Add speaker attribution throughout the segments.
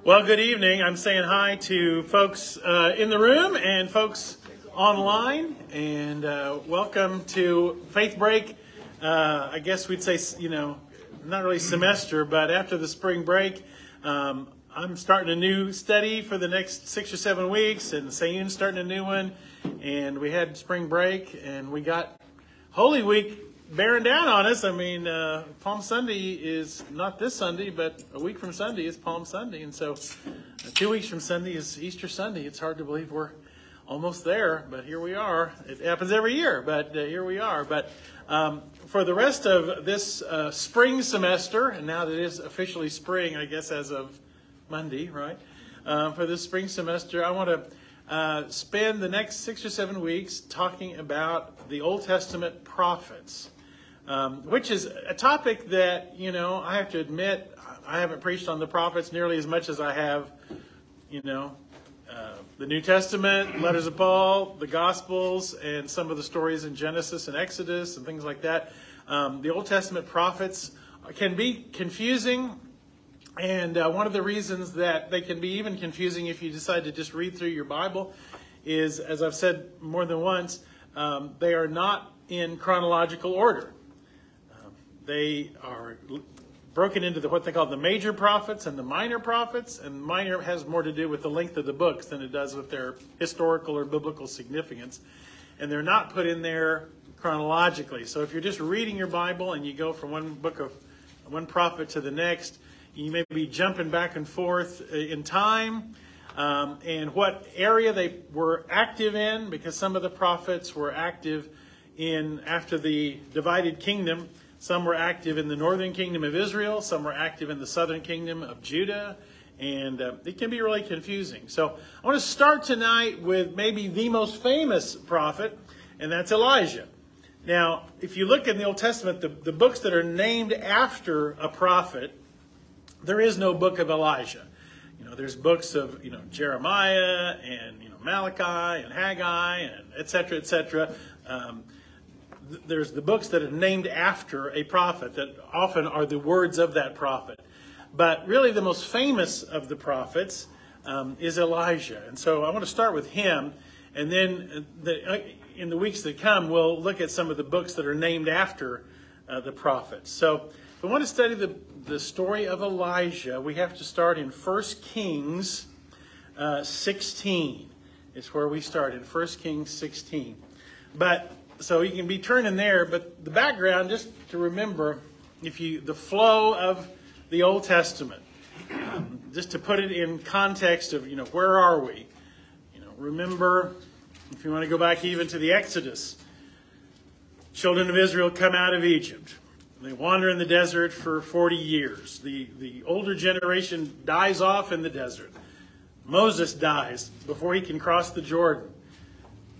Speaker 1: Well, good evening. I'm saying hi to folks in the room and folks online, and welcome to Faithbreak. I guess we'd say, not really semester, but after the spring break, I'm starting a new study for the next 6 or 7 weeks, and Sayun's starting a new one, and we had spring break, and we got Holy Week bearing down on us. I mean, Palm Sunday is not this Sunday, but a week from Sunday is Palm Sunday. And so 2 weeks from Sunday is Easter Sunday. It's hard to believe we're almost there, but here we are. It happens every year, but here we are. But for the rest of this spring semester, and now that it is officially spring, I guess, as of Monday, right? For this spring semester, I want to spend the next 6 or 7 weeks talking about the Old Testament prophets. Which is a topic that, I have to admit, I haven't preached on the prophets nearly as much as I have, the New Testament, letters of Paul, the Gospels, and some of the stories in Genesis and Exodus and things like that. The Old Testament prophets can be confusing, and one of the reasons that they can be even confusing if you decide to just read through your Bible is, as I've said more than once, they are not in chronological order. They are broken into what they call the major prophets and the minor prophets, and minor has more to do with the length of the books than it does with their historical or biblical significance. And they're not put in there chronologically. So if you're just reading your Bible and you go from one prophet to the next, you may be jumping back and forth in time and what area they were active in, because some of the prophets were active in after the divided kingdom. Some were active in the northern kingdom of Israel. Some were active in the southern kingdom of Judah. And it can be really confusing. So I want to start tonight with maybe the most famous prophet, and that's Elijah. Now, if you look in the Old Testament, the books that are named after a prophet, there is no book of Elijah. There's books of, Jeremiah and, Malachi and Haggai and et cetera, et cetera. There's the books that are named after a prophet that often are the words of that prophet. But really the most famous of the prophets is Elijah. And so I want to start with him. And then in the weeks that come, we'll look at some of the books that are named after the prophets. So if we want to study the story of Elijah, we have to start in 1 Kings 16. It's where we start, in 1 Kings 16. So you can be turning there, but the background, just to remember, the flow of the Old Testament, just to put it in context of, where are we? Remember, if you want to go back even to the Exodus, children of Israel come out of Egypt. They wander in the desert for 40 years. The older generation dies off in the desert. Moses dies before he can cross the Jordan.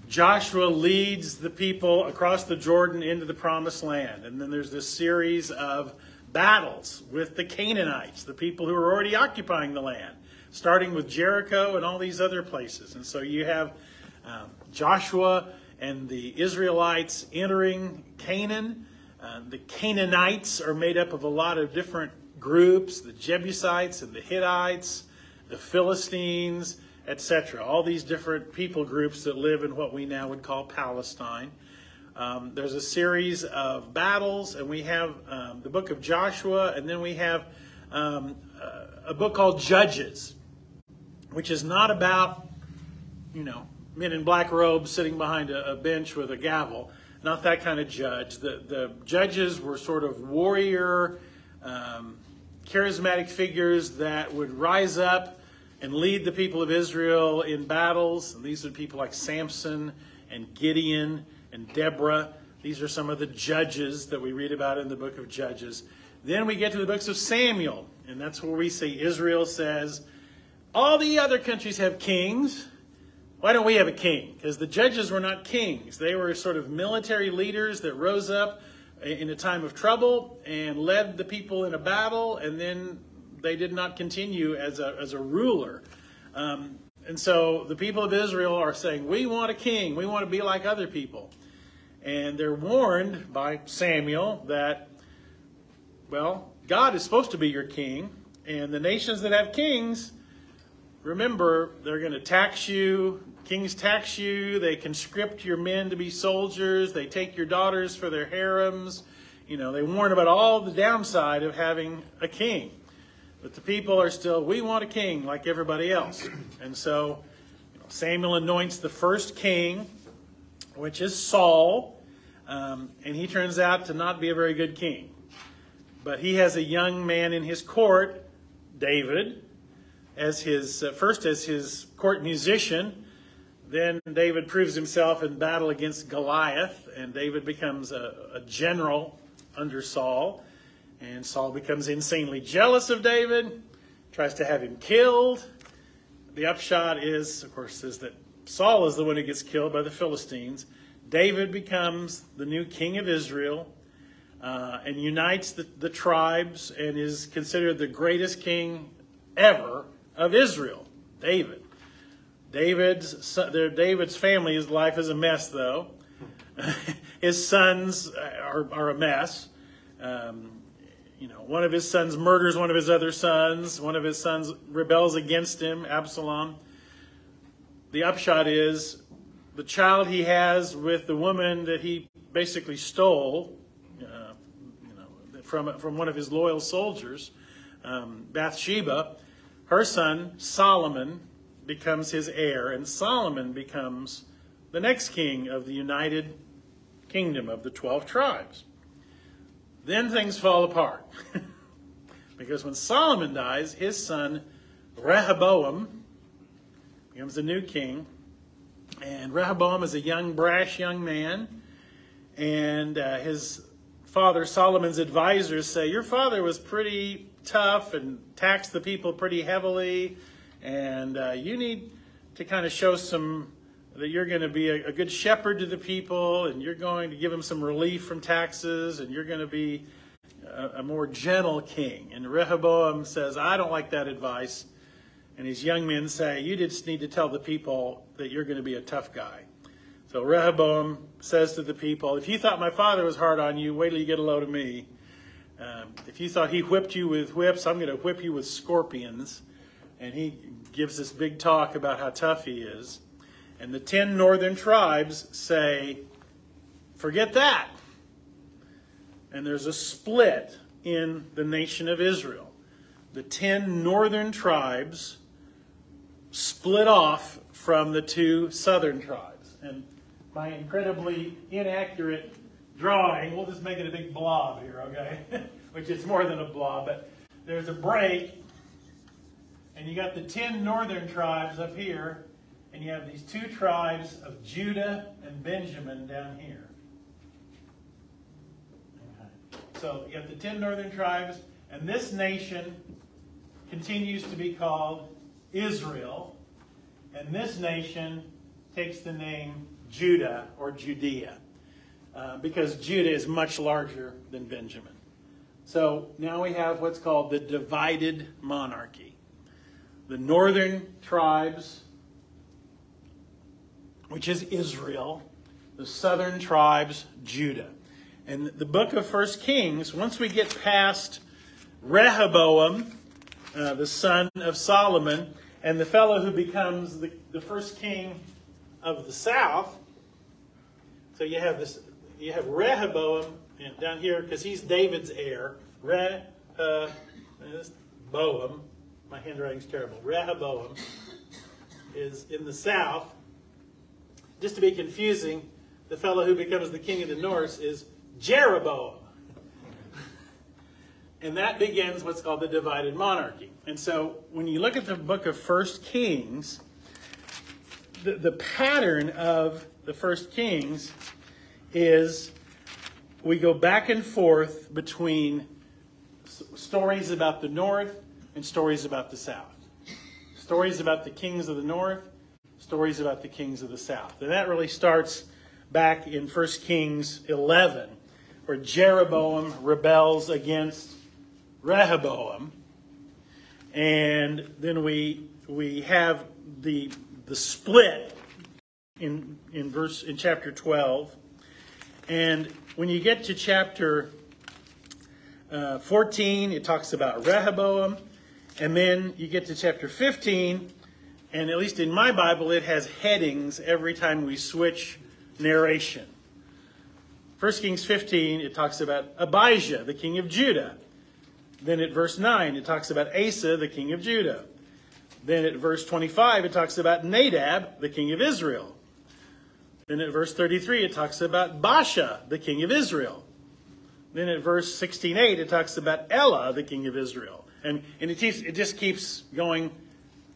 Speaker 1: Joshua leads the people across the Jordan into the promised land. And then there's this series of battles with the Canaanites, the people who are already occupying the land, starting with Jericho and all these other places. And so you have Joshua and the Israelites entering Canaan. The Canaanites are made up of a lot of different groups, the Jebusites and the Hittites, the Philistines, etc. All these different people groups that live in what we now would call Palestine. There's a series of battles, and we have the book of Joshua, and then we have a book called Judges, which is not about, men in black robes sitting behind a bench with a gavel. Not that kind of judge. The judges were sort of warrior, charismatic figures that would rise up and lead the people of Israel in battles. And these are people like Samson and Gideon and Deborah. These are some of the judges that we read about in the book of Judges. Then we get to the books of Samuel, and that's where we see Israel says, all the other countries have kings. Why don't we have a king? Because the judges were not kings. They were sort of military leaders that rose up in a time of trouble and led the people in a battle, and then they did not continue as a ruler. And so the people of Israel are saying, we want a king. We want to be like other people. And they're warned by Samuel that, God is supposed to be your king. And the nations that have kings remember, they're going to tax you. Kings tax you. They conscript your men to be soldiers. They take your daughters for their harems. You know, they warn about all the downside of having a king. But the people are still, we want a king like everybody else. And so Samuel anoints the first king, which is Saul. And he turns out to not be a very good king. But he has a young man in his court, David, as his first as his court musician. Then David proves himself in battle against Goliath, and David becomes a general under Saul. And Saul becomes insanely jealous of David, tries to have him killed. The upshot is, of course, is that Saul is the one who gets killed by the Philistines. David becomes the new king of Israel and unites the tribes and is considered the greatest king ever of Israel, David. David's family's life is a mess, though. His sons are a mess. One of his sons murders one of his other sons. One of his sons rebels against him, Absalom. The upshot is the child he has with the woman that he basically stole from one of his loyal soldiers, Bathsheba, her son Solomon becomes his heir, and Solomon becomes the next king of the united kingdom of the 12 tribes. Then things fall apart. Because when Solomon dies, his son Rehoboam becomes the new king. And Rehoboam is a young, brash young man. And his father Solomon's advisors say, your father was pretty tough and taxed the people pretty heavily. And you need to kind of show that you're going to be a good shepherd to the people, and you're going to give them some relief from taxes, and you're going to be a more gentle king. And Rehoboam says, I don't like that advice. And his young men say, you just need to tell the people that you're going to be a tough guy. So Rehoboam says to the people, if you thought my father was hard on you, wait till you get a load of me. If you thought he whipped you with whips, I'm going to whip you with scorpions. And he gives this big talk about how tough he is. And the 10 northern tribes say, forget that. And there's a split in the nation of Israel. The 10 northern tribes split off from the 2 southern tribes. And my incredibly inaccurate drawing, we'll just make it a big blob here, okay? Which is more than a blob, but there's a break. And you got the 10 northern tribes up here, and you have these 2 tribes of Judah and Benjamin down here. Okay. So you have the 10 northern tribes, and this nation continues to be called Israel, and this nation takes the name Judah or Judea, because Judah is much larger than Benjamin. So now we have what's called the divided monarchy. The northern tribes, which is Israel, the southern tribes, Judah. And the book of 1 Kings, once we get past Rehoboam, the son of Solomon, and the fellow who becomes the first king of the south, so you have Rehoboam down here, because he's David's heir. Rehoboam, my handwriting's terrible. Rehoboam is in the south. Just to be confusing, the fellow who becomes the king of the north is Jeroboam. And that begins what's called the divided monarchy. And so when you look at the book of 1 Kings, the pattern of the 1 Kings is we go back and forth between stories about the north and stories about the south. Stories about the kings of the north, stories about the kings of the south. And that really starts back in 1 Kings 11, where Jeroboam rebels against Rehoboam. And then we have the split in chapter 12. And when you get to chapter 14, it talks about Rehoboam. And then you get to chapter 15, And at least in my Bible, it has headings every time we switch narration. 1 Kings 15, it talks about Abijah, the king of Judah. Then at verse 9, it talks about Asa, the king of Judah. Then at verse 25, it talks about Nadab, the king of Israel. Then at verse 33, it talks about Baasha, the king of Israel. Then at verse 16:8, it talks about Elah, the king of Israel. And it just keeps going,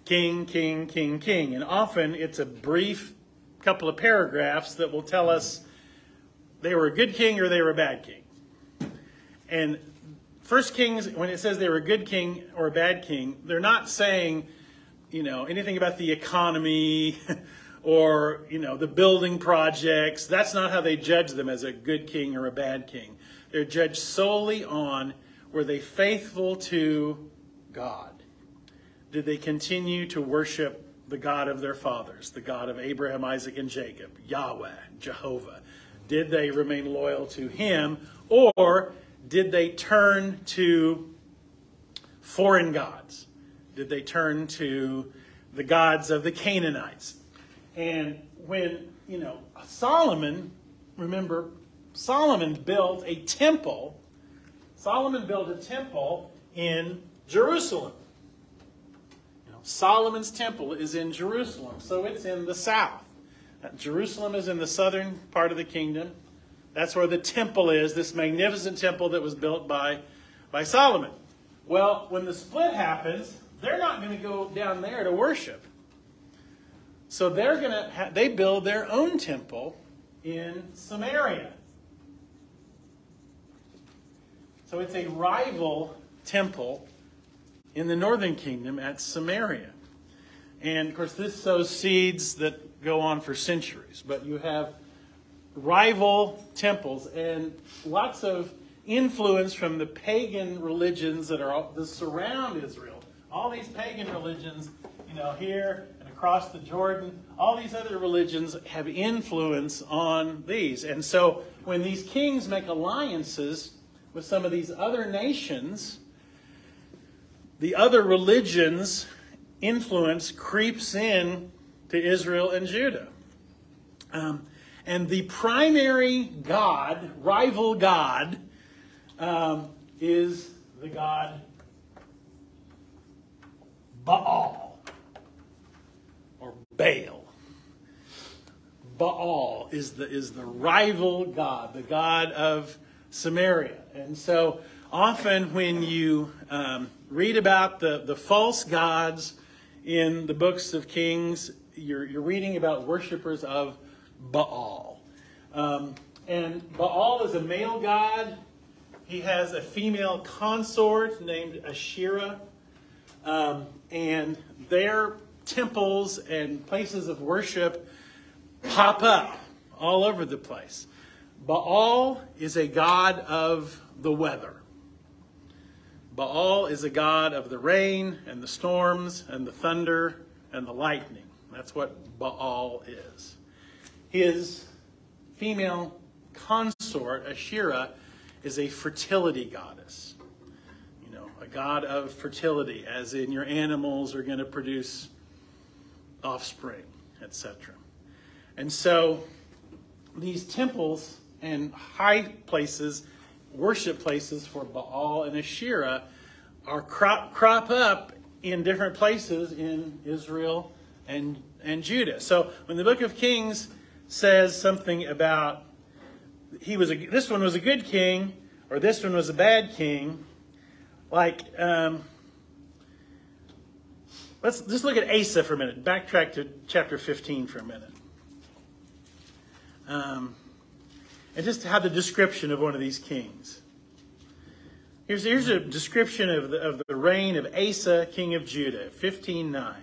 Speaker 1: king, king, king, king. And often it's a brief couple of paragraphs that will tell us they were a good king or they were a bad king. And 1 Kings, when it says they were a good king or a bad king, they're not saying, anything about the economy or, the building projects. That's not how they judge them as a good king or a bad king. They're judged solely on, were they faithful to God? Did they continue to worship the God of their fathers, the God of Abraham, Isaac, and Jacob, Yahweh, Jehovah? Did they remain loyal to him, or did they turn to foreign gods? Did they turn to the gods of the Canaanites? And when, Solomon, remember, Solomon built a temple. Solomon built a temple in Jerusalem. Solomon's temple is in Jerusalem, so it's in the south. Jerusalem is in the southern part of the kingdom. That's where the temple is, this magnificent temple that was built by Solomon. Well, when the split happens, they're not going to go down there to worship. So they build their own temple in Samaria. So it's a rival temple in the northern kingdom at Samaria. And of course, this sows seeds that go on for centuries. But you have rival temples and lots of influence from the pagan religions that surround Israel. All these pagan religions, here and across the Jordan, all these other religions have influence on these. And so when these kings make alliances with some of these other nations, the other religions' influence creeps in to Israel and Judah. And the primary god, rival god, is the god Baal or Baal. Baal is the rival god, the god of Samaria. And so often when you read about the false gods in the books of Kings, you're reading about worshipers of Baal. And Baal is a male god. He has a female consort named Asherah. And their temples and places of worship pop up all over the place. Baal is a god of the weather. Baal is a god of the rain and the storms and the thunder and the lightning. That's what Baal is. His female consort, Asherah, is a fertility goddess. A god of fertility, as in your animals are going to produce offspring, etc. And so these temples and high places, worship places for Baal and Asherah are crop up in different places in Israel and Judah. So when the book of Kings says something about this one was a good king or this one was a bad king, let's just look at Asa for a minute. Backtrack to chapter 15 for a minute. And just have the description of one of these kings. Here's a description of the reign of Asa, king of Judah, 15:9.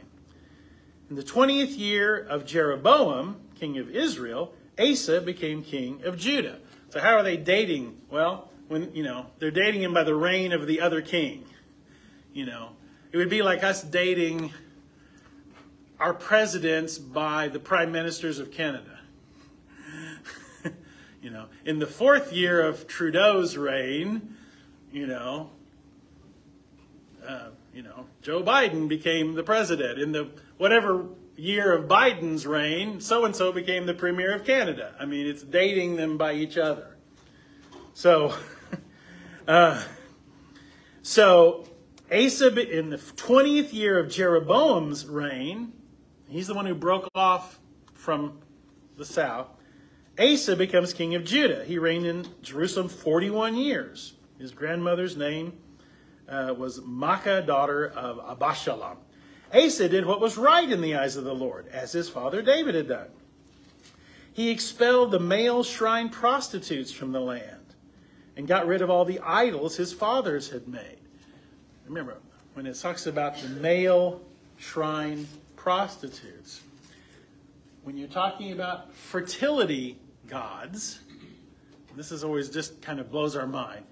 Speaker 1: In the 20th year of Jeroboam, king of Israel, Asa became king of Judah. So how are they dating? Well, when they're dating him by the reign of the other king. It would be like us dating our presidents by the prime ministers of Canada. In the 4th year of Trudeau's reign, Joe Biden became the president. In the whatever year of Biden's reign, so-and-so became the premier of Canada. I mean, it's dating them by each other. So, Asa, in the 20th year of Jeroboam's reign, he's the one who broke off from the south. Asa becomes king of Judah. He reigned in Jerusalem 41 years. His grandmother's name was Maacah, daughter of Abishalom. Asa did what was right in the eyes of the Lord, as his father David had done. He expelled the male shrine prostitutes from the land and got rid of all the idols his fathers had made. Remember, when it talks about the male shrine prostitutes, when you're talking about fertility gods, this is always just kind of blows our mind.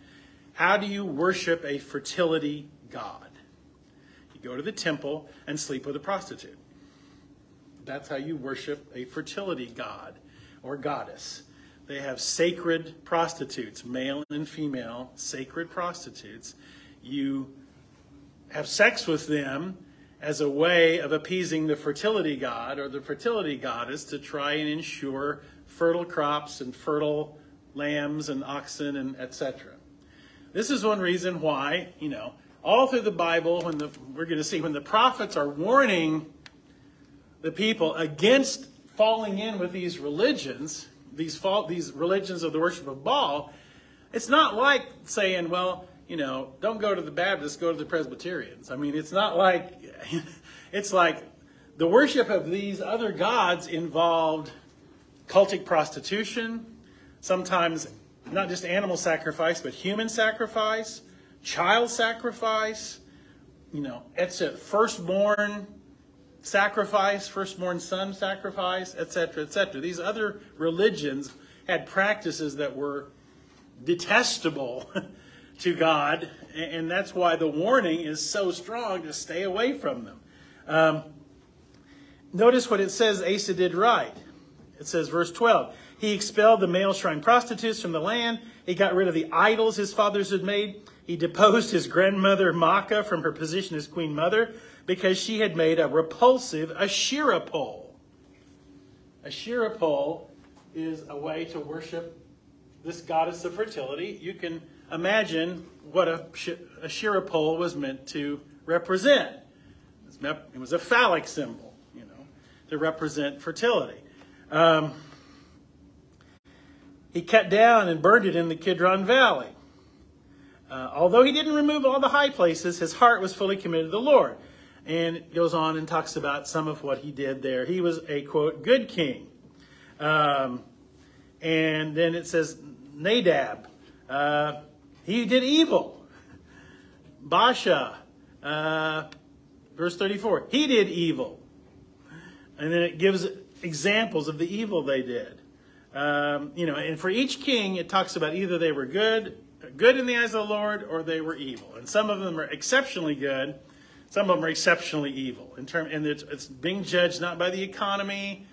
Speaker 1: How do you worship a fertility god? You go to the temple and sleep with a prostitute. That's how you worship a fertility god or goddess. They have sacred prostitutes, male and female, sacred prostitutes. You have sex with them as a way of appeasing the fertility god or the fertility goddess to try and ensure fertile crops and fertile lambs and oxen and etc. This is one reason why, all through the Bible, we're going to see when the prophets are warning the people against falling in with these religions, these religions of the worship of Baal, it's not like saying, well, don't go to the Baptists, go to the Presbyterians. I mean, it's not like, it's like the worship of these other gods involved cultic prostitution, sometimes not just animal sacrifice, but human sacrifice, child sacrifice, it's a firstborn sacrifice, firstborn son sacrifice, etc., etc. These other religions had practices that were detestable to God, and that's why the warning is so strong to stay away from them. Notice what it says Asa did right. It says, verse 12, he expelled the male shrine prostitutes from the land. He got rid of the idols his fathers had made. He deposed his grandmother Maacah from her position as queen mother because she had made a repulsive Asherah pole. Asherah pole is a way to worship this goddess of fertility. You can imagine what a Asherah pole was meant to represent. It was a phallic symbol, to represent fertility. He cut down and burned it in the Kidron Valley. Although he didn't remove all the high places, his heart was fully committed to the Lord. And it goes on and talks about some of what he did there. He was a, quote, good king. And then it says Nadab. He did evil. Baasha. Verse 34. He did evil. And then it gives examples of the evil they did. And for each king, it talks about either they were good in the eyes of the Lord, or they were evil. And some of them are exceptionally good. Some of them are exceptionally evil. And it's being judged not by the economy,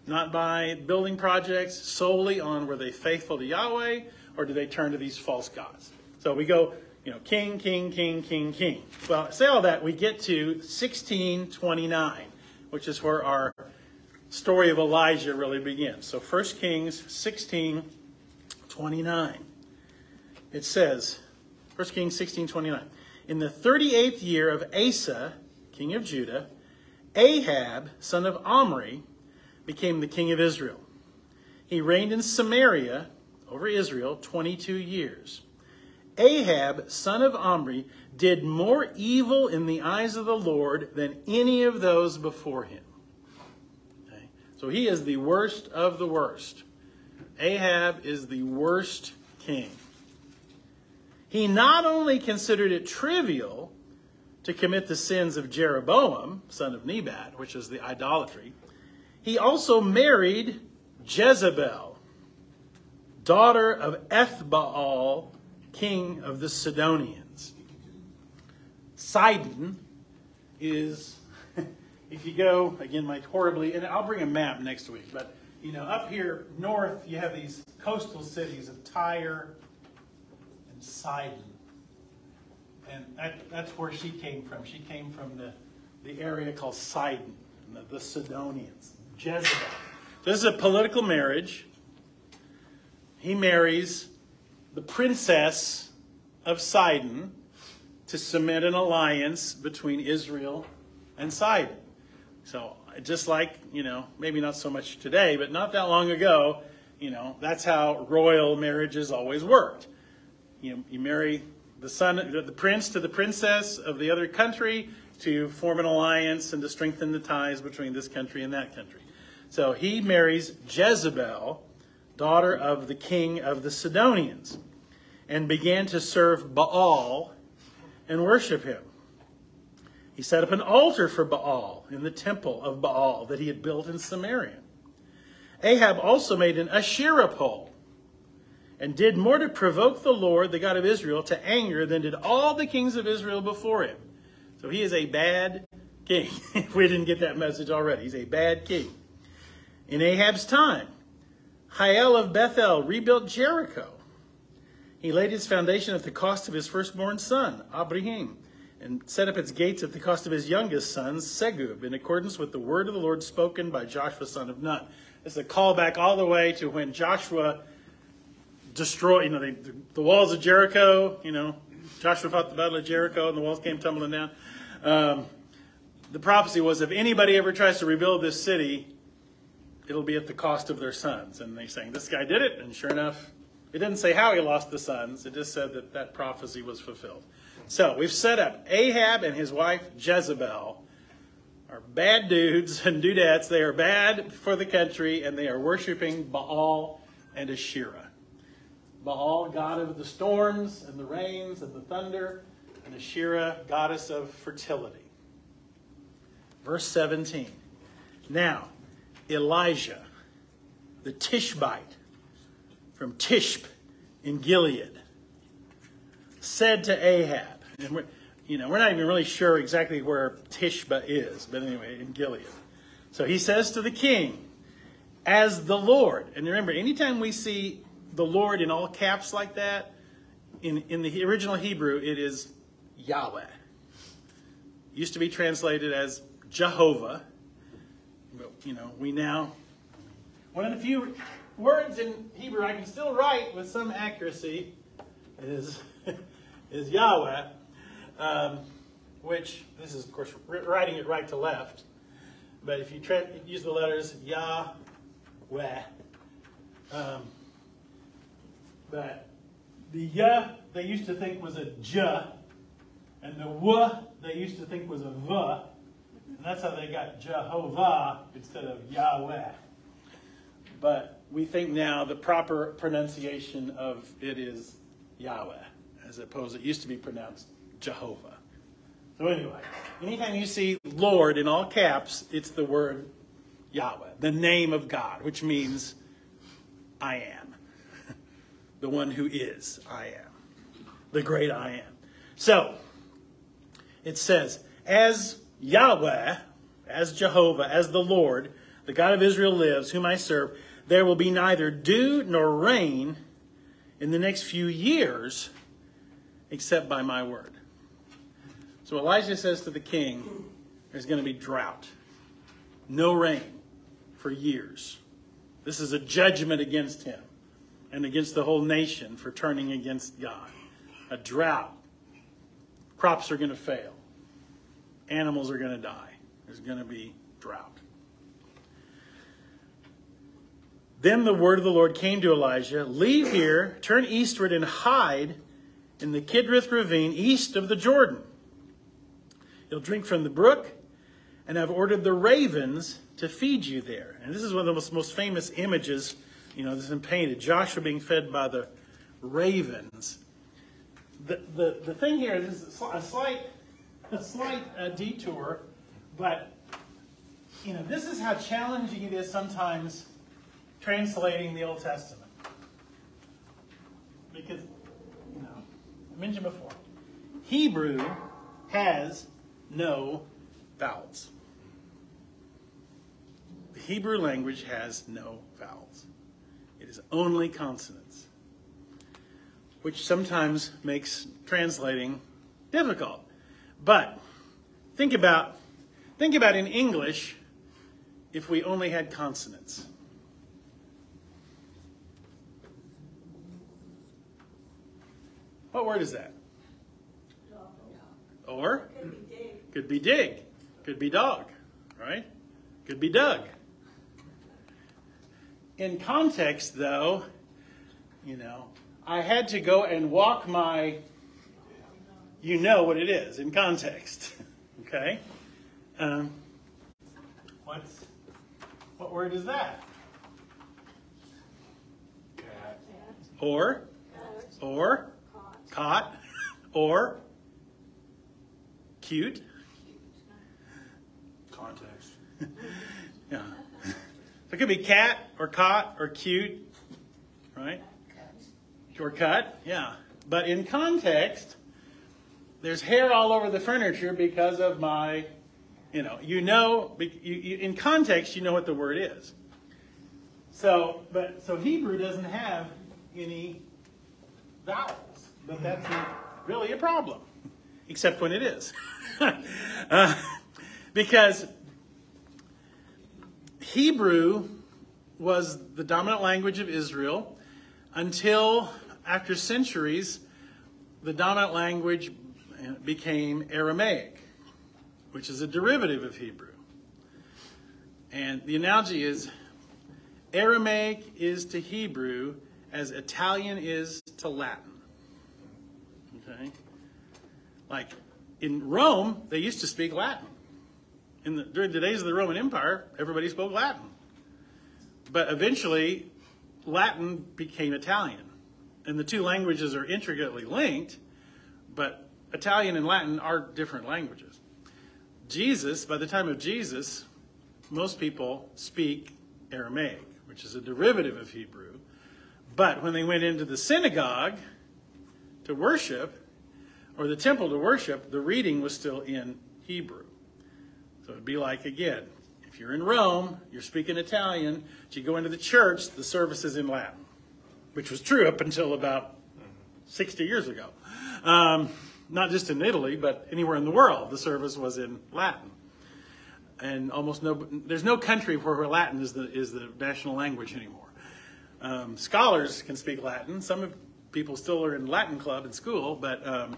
Speaker 1: not by building projects, solely on were they faithful to Yahweh, or do they turn to these false gods. So we go, king, king, king, king, king. Well, say all that, we get to 1629, which is where our story of Elijah really begins. So 1 Kings 16:29. It says, 1 Kings 16:29. In the 38th year of Asa, king of Judah, Ahab, son of Omri, became the king of Israel. He reigned in Samaria over Israel 22 years. Ahab, son of Omri, did more evil in the eyes of the Lord than any of those before him. Okay? So he is the worst of the worst. Ahab is the worst king. He not only considered it trivial to commit the sins of Jeroboam, son of Nebat, which is the idolatry, he also married Jezebel, daughter of Ethbaal, king of the Sidonians. Sidon is, if you go, again, horribly, and I'll bring a map next week, but, up here north, you have these coastal cities of Tyre and Sidon. And that's where she came from. She came from the area called Sidon, the Sidonians, Jezebel. This is a political marriage. He marries the princess of Sidon to cement an alliance between Israel and Sidon. So just like, maybe not so much today, but not that long ago, that's how royal marriages always worked. You marry the prince to the princess of the other country to form an alliance and to strengthen the ties between this country and that country. So he marries Jezebel, daughter of the king of the Sidonians, and began to serve Baal and worship him. He set up an altar for Baal in the temple of Baal that he had built in Samaria. Ahab also made an Asherah pole and did more to provoke the Lord, the God of Israel, to anger than did all the kings of Israel before him. So he is a bad king. If we didn't get that message already, he's a bad king. In Ahab's time, Hiel of Bethel rebuilt Jericho. He laid its foundation at the cost of his firstborn son, Abraham, and set up its gates at the cost of his youngest son, Segub, in accordance with the word of the Lord spoken by Joshua, son of Nun. This is a callback all the way to when Joshua destroyed, the walls of Jericho. Joshua fought the battle of Jericho and the walls came tumbling down. The prophecy was, if anybody ever tries to rebuild this city, it'll be at the cost of their sons. And they're saying, this guy did it. And sure enough, it didn't say how he lost the sons. It just said that prophecy was fulfilled. So we've set up Ahab and his wife Jezebel are bad dudes and dudettes. They are bad for the country, and they are worshiping Baal and Asherah. Baal, god of the storms and the rains and the thunder, and Asherah, goddess of fertility. Verse 17. Now, Elijah, the Tishbite from Tishb in Gilead, said to Ahab, and we're not even really sure exactly where Tishba is, but anyway, in Gilead. So he says to the king, as the Lord, and remember, anytime we see the Lord in all caps like that, in the original Hebrew, it is Yahweh. It used to be translated as Jehovah. But, we now, one of the few words in Hebrew I can still write with some accuracy is Yahweh, which, this is, of course, writing it right to left. But if you use the letters Yahweh, but the Yah they used to think was a J, and the W they used to think was a V, and that's how they got Jehovah instead of Yahweh. But we think now the proper pronunciation of it is Yahweh, as opposed, it used to be pronounced Jehovah. So anyway, anytime you see Lord in all caps, it's the word Yahweh, the name of God, which means I am. The one who is I am. The great I am. So, it says, as Yahweh, as Jehovah, as the Lord, the God of Israel lives, whom I serve, there will be neither dew nor rain in the next few years, except by my word. So Elijah says to the king, there's going to be drought. No rain for years. This is a judgment against him and against the whole nation for turning against God. A drought. Crops are going to fail. Animals are going to die. There's going to be drought. Then the word of the Lord came to Elijah, leave here, turn eastward, and hide in the Kidrith ravine east of the Jordan. You'll drink from the brook, and I've ordered the ravens to feed you there. And this is one of the most famous images, that's been painted. Joshua being fed by the ravens. The thing here is a slight detour, but this is how challenging it is sometimes translating the Old Testament. Because, I mentioned before, Hebrew has no vowels. The Hebrew language has no vowels. It is only consonants, which sometimes makes translating difficult. But think about in English if we only had consonants. What word is that? Or? Could be dig. Could be dog, right? Could be Doug. In context, though, I had to go and walk my, you know what it is in context, okay? What word is that?
Speaker 2: Cat.
Speaker 1: Or caught, or cute.
Speaker 2: Context.
Speaker 1: Yeah. So it could be cat or caught or cute, right? Or cut, yeah. But in context, there's hair all over the furniture because of my, in context, you know what the word is. So Hebrew doesn't have any vowels, but that's not really a problem, except when it is. Because Hebrew was the dominant language of Israel until, after centuries, the dominant language became Aramaic, which is a derivative of Hebrew. And the analogy is, Aramaic is to Hebrew as Italian is to Latin. Okay? Like, in Rome, they used to speak Latin. During the days of the Roman Empire, everybody spoke Latin. But eventually, Latin became Italian. And the two languages are intricately linked, but Italian and Latin are different languages. By the time of Jesus, most people speak Aramaic, which is a derivative of Hebrew. But when they went into the synagogue to worship, or the temple to worship, the reading was still in Hebrew. So it'd be like, again, if you're in Rome, you're speaking Italian, but you go into the church, the service is in Latin, which was true up until about 60 years ago. Not just in Italy, but anywhere in the world, the service was in Latin. And there's no country where Latin is the national language anymore. Scholars can speak Latin. Some people still are in Latin club in school, but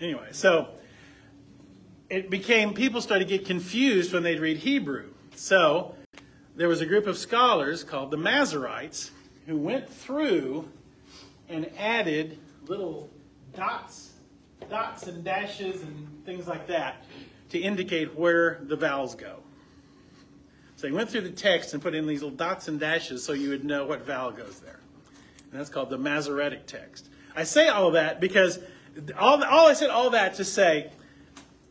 Speaker 1: anyway, so people started to get confused when they'd read Hebrew. So there was a group of scholars called the Masoretes who went through and added little dots and dashes and things like that to indicate where the vowels go. So they went through the text and put in these little dots and dashes so you would know what vowel goes there. And that's called the Masoretic text. I say all of that because I said all that to say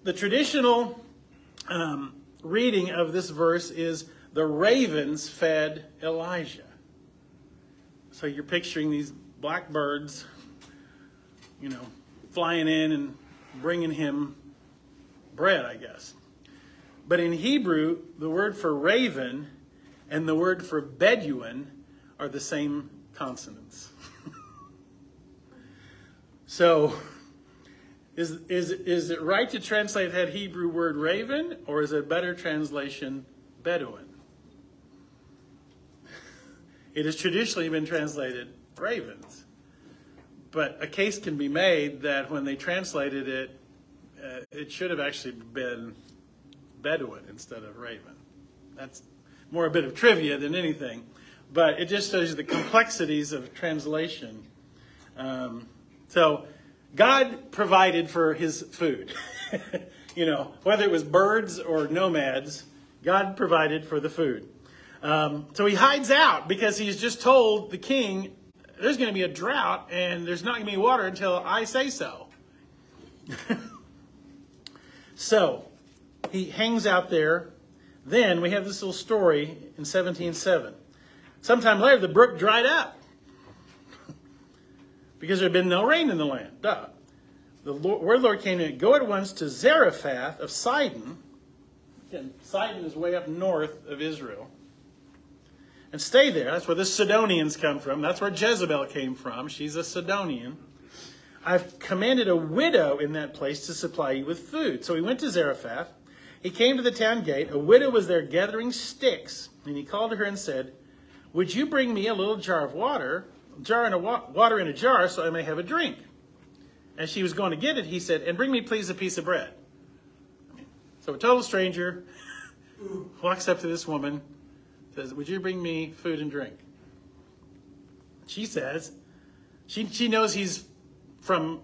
Speaker 1: the traditional reading of this verse is the ravens fed Elijah. So you're picturing these black birds, flying in and bringing him bread, I guess. But in Hebrew, the word for raven and the word for Bedouin are the same consonants. So, is it right to translate that Hebrew word raven, or is it a better translation Bedouin? It has traditionally been translated ravens. But a case can be made that when they translated it, it should have actually been Bedouin instead of raven. That's more a bit of trivia than anything. But it just shows you the complexities of translation. So God provided for his food. Whether it was birds or nomads, God provided for the food. So he hides out because he's just told the king, there's going to be a drought and there's not going to be water until I say so. So he hangs out there. Then we have this little story in 17:7. Sometime later, the brook dried up because there had been no rain in the land. Duh. The word of the Lord came to him, go at once to Zarephath of Sidon. Again, Sidon is way up north of Israel. And stay there. That's where the Sidonians come from. That's where Jezebel came from. She's a Sidonian. I've commanded a widow in that place to supply you with food. So he went to Zarephath. He came to the town gate. A widow was there gathering sticks. And he called to her and said, would you bring me a little jar of water in a jar so I may have a drink? As she was going to get it, he said, and bring me please a piece of bread. So a total stranger walks up to this woman, says, would you bring me food and drink? She says, she knows he's from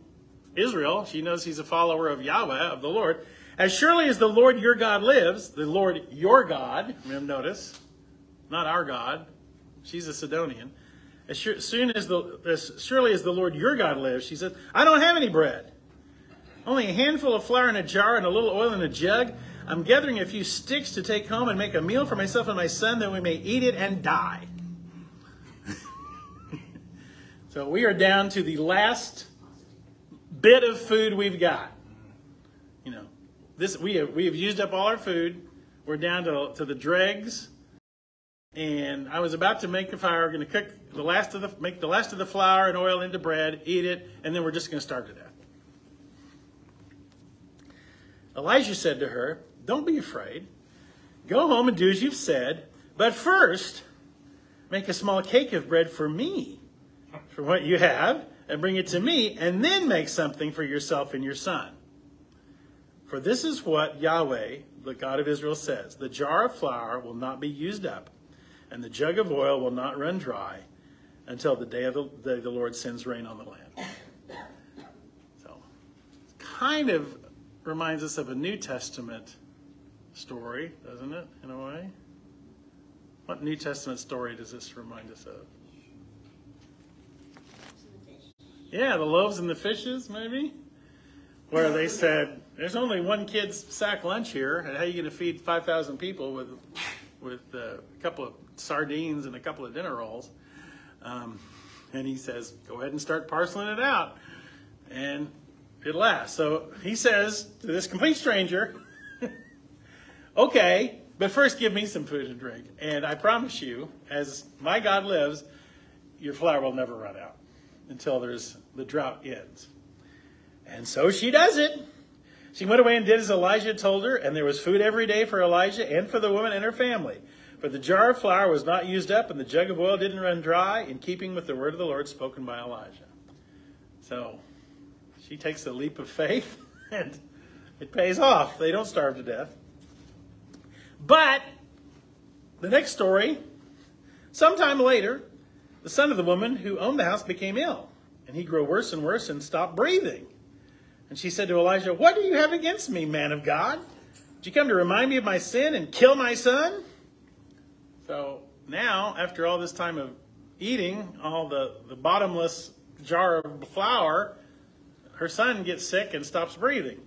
Speaker 1: Israel. She knows he's a follower of Yahweh, of the Lord. As surely as the Lord your God lives, the Lord your God, notice, not our God, she's a Sidonian. As surely as the Lord your God lives, she said, I don't have any bread. Only a handful of flour in a jar and a little oil in a jug. I'm gathering a few sticks to take home and make a meal for myself and my son that we may eat it and die. So we are down to the last bit of food we've got. We have used up all our food. We're down to the dregs. And I was about to make the fire. We're going to cook make the last of the flour and oil into bread, eat it, and then we're just going to starve to death. Elijah said to her, don't be afraid. Go home and do as you've said. But first, make a small cake of bread for me, for what you have, and bring it to me, and then make something for yourself and your son. For this is what Yahweh, the God of Israel, says. The jar of flour will not be used up, and the jug of oil will not run dry until the day the Lord sends rain on the land. So, kind of reminds us of a New Testament story, doesn't it, in a way? What New Testament story does this remind us of? Yeah, the loaves and the fishes, maybe? Where they said, there's only one kid's sack lunch here, and how are you going to feed 5,000 people with a couple of sardines and a couple of dinner rolls? And he says, go ahead and start parceling it out. And it lasts. So he says to this complete stranger, okay, but first give me some food and drink. And I promise you, as my God lives, your flour will never run out until the drought ends. And so she does it. She went away and did as Elijah told her, and there was food every day for Elijah and for the woman and her family. For the jar of flour was not used up, and the jug of oil didn't run dry, in keeping with the word of the Lord spoken by Elijah. So she takes a leap of faith, and it pays off. They don't starve to death. But the next story, sometime later, the son of the woman who owned the house became ill, and he grew worse and worse and stopped breathing. And she said to Elijah, what do you have against me, man of God? Did you come to remind me of my sin and kill my son? So now, after all this time of eating all the bottomless jar of flour, her son gets sick and stops breathing.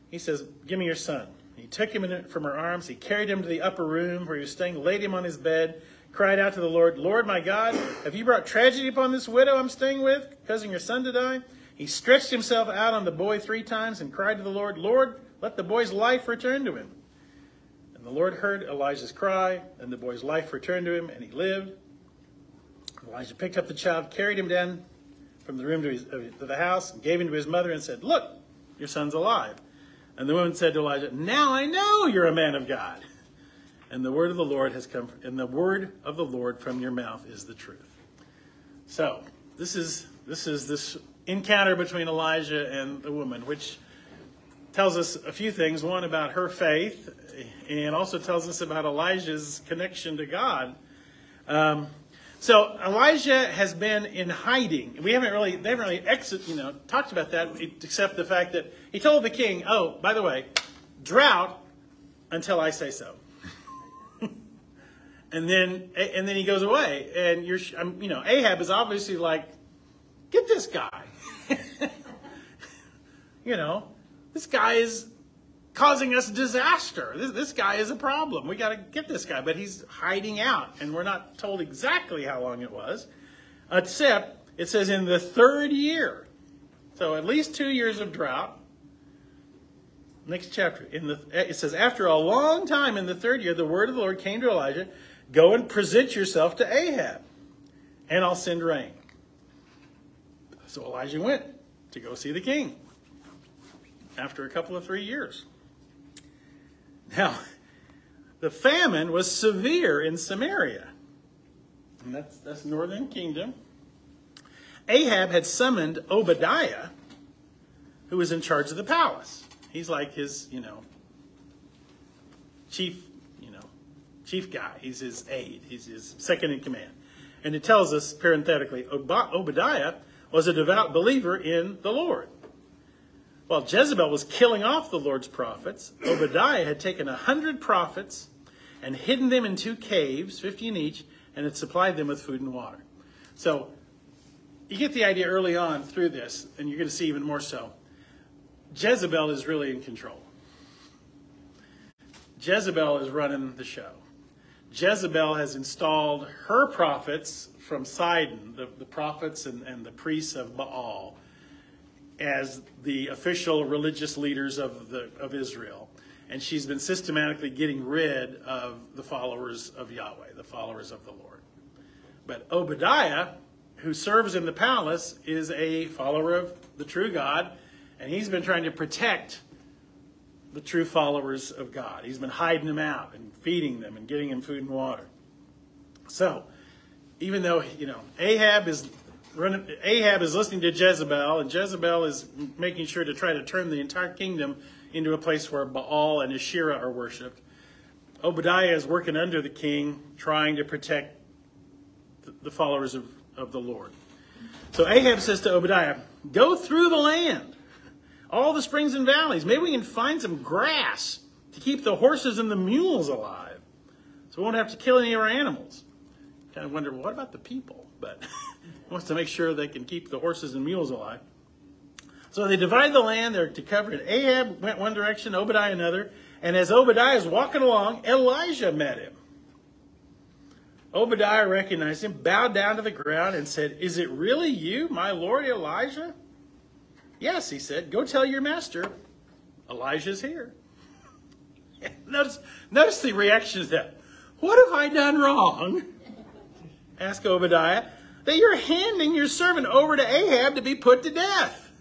Speaker 1: He says, give me your son. He took him from her arms. He carried him to the upper room where he was staying, laid him on his bed, cried out to the Lord, Lord, my God, have you brought tragedy upon this widow I'm staying with, causing your son to die? He stretched himself out on the boy 3 times and cried to the Lord, Lord, let the boy's life return to him. And the Lord heard Elijah's cry, and the boy's life returned to him, and he lived. Elijah picked up the child, carried him down from the room to the house, and gave him to his mother, and said, look, your son's alive. And the woman said to Elijah, now I know you're a man of God. And the word of the Lord has come, and the word of the Lord from your mouth is the truth. So this is this encounter between Elijah and the woman, which tells us a few things. One, about her faith, and also tells us about Elijah's connection to God. So Elijah has been in hiding. They haven't really talked about that, except the fact that he told the king, oh, by the way, drought until I say so. And then he goes away, and Ahab is obviously like, get this guy. This guy is causing us disaster. This guy is a problem. We got to get this guy, but he's hiding out, and we're not told exactly how long it was, except it says in the 3rd year. So at least 2 years of drought. Next chapter, it says, after a long time in the 3rd year, the word of the Lord came to Elijah, go and present yourself to Ahab, and I'll send rain. So Elijah went to go see the king after a couple of 3 years. Now, the famine was severe in Samaria. And that's northern kingdom. Ahab had summoned Obadiah, who was in charge of the palace. He's like his, chief guy. He's his aide. He's his second in command. And it tells us, parenthetically, Obadiah was a devout believer in the Lord. While Jezebel was killing off the Lord's prophets, Obadiah had taken 100 prophets and hidden them in 2 caves, 50 in each, and had supplied them with food and water. So you get the idea early on through this, and you're going to see even more so. Jezebel is really in control. Jezebel is running the show. Jezebel has installed her prophets from Sidon, the prophets and the priests of Baal, as the official religious leaders of Israel. And she's been systematically getting rid of the followers of Yahweh, the followers of the Lord. But Obadiah, who serves in the palace, is a follower of the true God, and he's been trying to protect the true followers of God. He's been hiding them out and feeding them and getting them food and water. So, even though, Ahab is listening to Jezebel, and Jezebel is making sure to try to turn the entire kingdom into a place where Baal and Asherah are worshipped, Obadiah is working under the king, trying to protect the followers of the Lord. So Ahab says to Obadiah, go through the land, all the springs and valleys. Maybe we can find some grass to keep the horses and the mules alive, so we won't have to kill any of our animals. Kind of wonder, what about the people? But he wants to make sure they can keep the horses and mules alive. So they divide the land. They're to cover it. Ahab went one direction, Obadiah another. And as Obadiah is walking along, Elijah met him. Obadiah recognized him, bowed down to the ground, and said, is it really you, my lord Elijah? Yes, he said, go tell your master, Elijah's here. Notice the reaction to that. What have I done wrong? Asked Obadiah, that you're handing your servant over to Ahab to be put to death.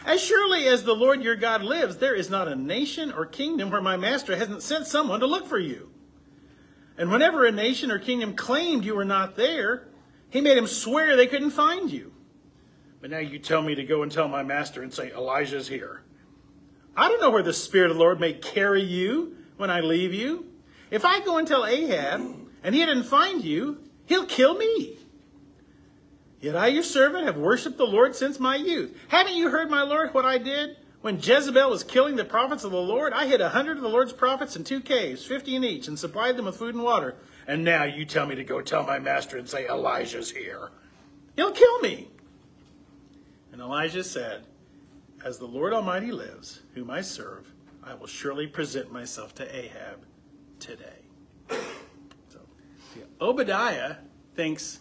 Speaker 1: As surely as the Lord your God lives, there is not a nation or kingdom where my master hasn't sent someone to look for you. And whenever a nation or kingdom claimed you were not there, he made them swear they couldn't find you. But now you tell me to go and tell my master and say, Elijah's here. I don't know where the Spirit of the Lord may carry you when I leave you. If I go and tell Ahab, and he didn't find you, he'll kill me. Yet I, your servant, have worshipped the Lord since my youth. Haven't you heard, my Lord, what I did? When Jezebel was killing the prophets of the Lord, I hid 100 of the Lord's prophets in 2 caves, 50 in each, and supplied them with food and water. And now you tell me to go tell my master and say, Elijah's here. He'll kill me. And Elijah said, as the Lord Almighty lives, whom I serve, I will surely present myself to Ahab today. So, Obadiah thinks,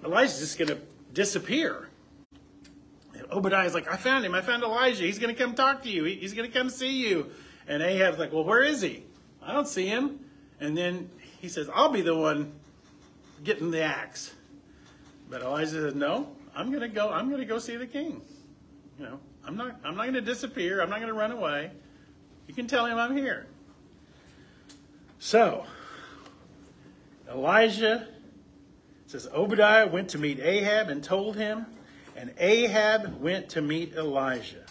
Speaker 1: Elijah's just going to disappear. And Obadiah's like, I found him. I found Elijah. He's going to come talk to you. He's going to come see you. And Ahab's like, well, where is he? I don't see him. And then he says, I'll be the one getting the axe. But Elijah says, no, I'm going to go. I'm going to go see the king. I'm not going to disappear. I'm not going to run away. You can tell him I'm here. So, Elijah says, Obadiah went to meet Ahab and told him, and Ahab went to meet Elijah.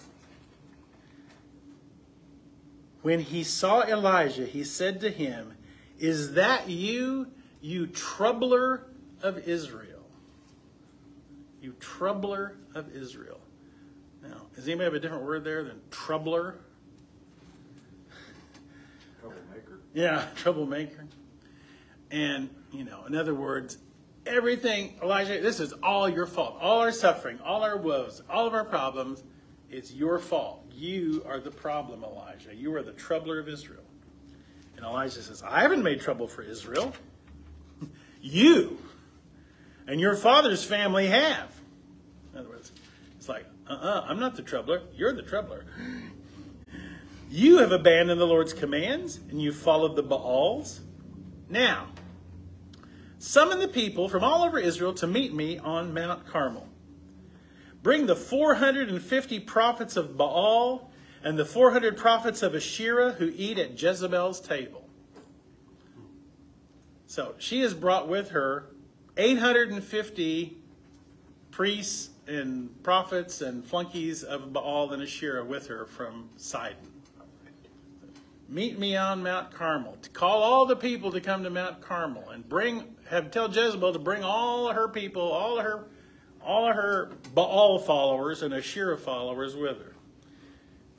Speaker 1: When he saw Elijah, he said to him, is that you, you troubler of Israel? You troubler of Israel. Now, does anybody have a different word there than troubler?
Speaker 2: Troublemaker.
Speaker 1: Yeah, troublemaker. And, in other words, everything, Elijah, this is all your fault. All our suffering, all our woes, all of our problems, it's your fault. You are the problem, Elijah. You are the troubler of Israel. And Elijah says, I haven't made trouble for Israel. You and your father's family have. In other words, it's like, I'm not the troubler. You're the troubler. You have abandoned the Lord's commands, and you followed the Baals. Now, summon the people from all over Israel to meet me on Mount Carmel. Bring the 450 prophets of Baal and the 400 prophets of Asherah who eat at Jezebel's table. So she has brought with her 850 priests and prophets and flunkies of Baal and Asherah with her from Sidon. Meet me on Mount Carmel. To call all the people to come to Mount Carmel and tell Jezebel to bring all of her people, all of her Baal followers and Asherah followers with her.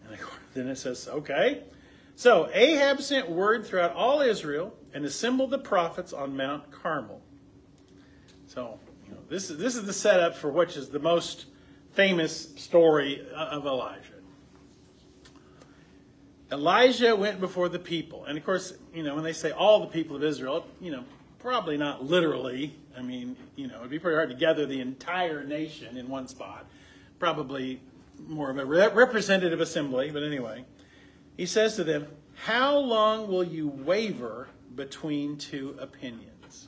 Speaker 1: And then it says, okay. So Ahab sent word throughout all Israel and assembled the prophets on Mount Carmel. So, this is the setup for which is the most famous story of Elijah. Elijah went before the people. And of course, when they say all the people of Israel, probably not literally. I mean, it'd be pretty hard to gather the entire nation in one spot. Probably more of a representative assembly, but anyway. He says to them, how long will you waver between two opinions?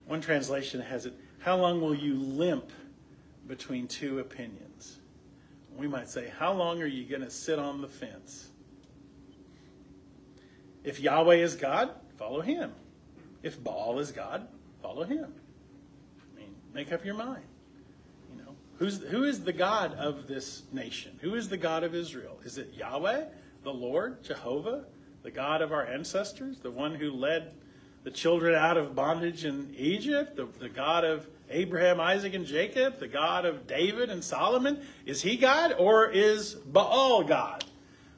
Speaker 1: One translation has it, how long will you limp between two opinions? We might say, how long are you going to sit on the fence? If Yahweh is God, follow him. If Baal is God, follow him. I mean, make up your mind. Who is the God of this nation? Who is the God of Israel? Is it Yahweh, the Lord, Jehovah, the God of our ancestors, the one who led the children out of bondage in Egypt, the God of Abraham, Isaac, and Jacob, the God of David and Solomon? Is he God, or is Baal God,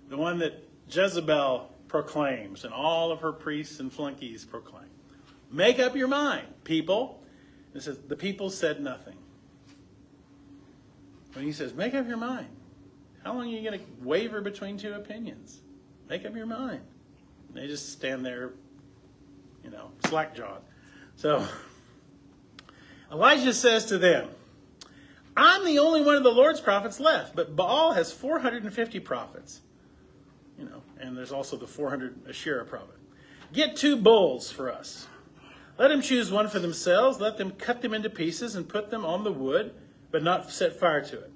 Speaker 1: the one that Jezebel proclaims and all of her priests and flunkies proclaim? Make up your mind, people. It says, the people said nothing. When he says, make up your mind, how long are you going to waver between two opinions? Make up your mind. And they just stand there, slack-jawed. So Elijah says to them, I'm the only one of the Lord's prophets left, but Baal has 450 prophets. And there's also the 400 Asherah prophet. Get 2 bulls for us. Let them choose one for themselves. Let them cut them into pieces and put them on the wood, but not set fire to it.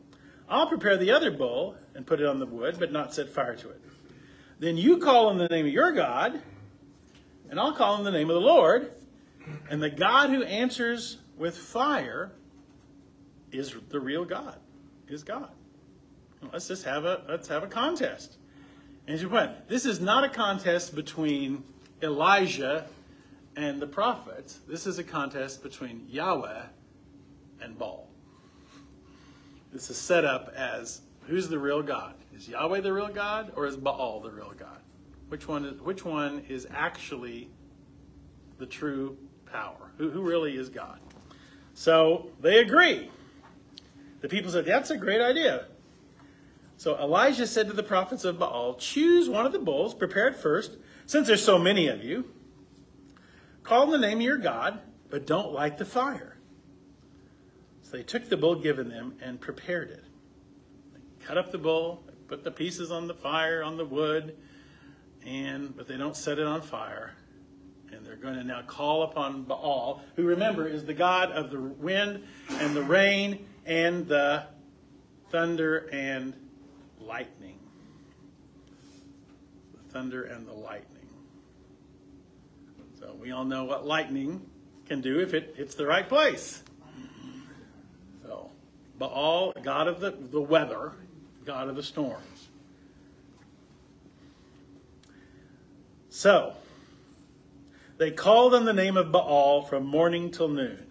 Speaker 1: I'll prepare the other bull and put it on the wood, but not set fire to it. Then you call on the name of your God, and I'll call on the name of the Lord, and the God who answers with fire is the real God, is God. Let's have a contest. And as you point, this is not a contest between Elijah and the prophets. This is a contest between Yahweh and Baal. This is set up as, who's the real God? Is Yahweh the real God, or is Baal the real God? Which one is actually the true power? Who really is God? So they agree. The people said, that's a great idea. So Elijah said to the prophets of Baal, choose one of the bulls, prepare it first, since there's so many of you. Call on the name of your God, but don't light the fire. So they took the bull given them and prepared it. They cut up the bull, they put the pieces on the fire, on the wood, but they don't set it on fire. And they're going to now call upon Baal, who, remember, is the God of the wind and the rain and the thunder and lightning. The thunder and the lightning. So we all know what lightning can do if it hits the right place. So Baal, God of the weather, God of the storms. So they called on the name of Baal from morning till noon.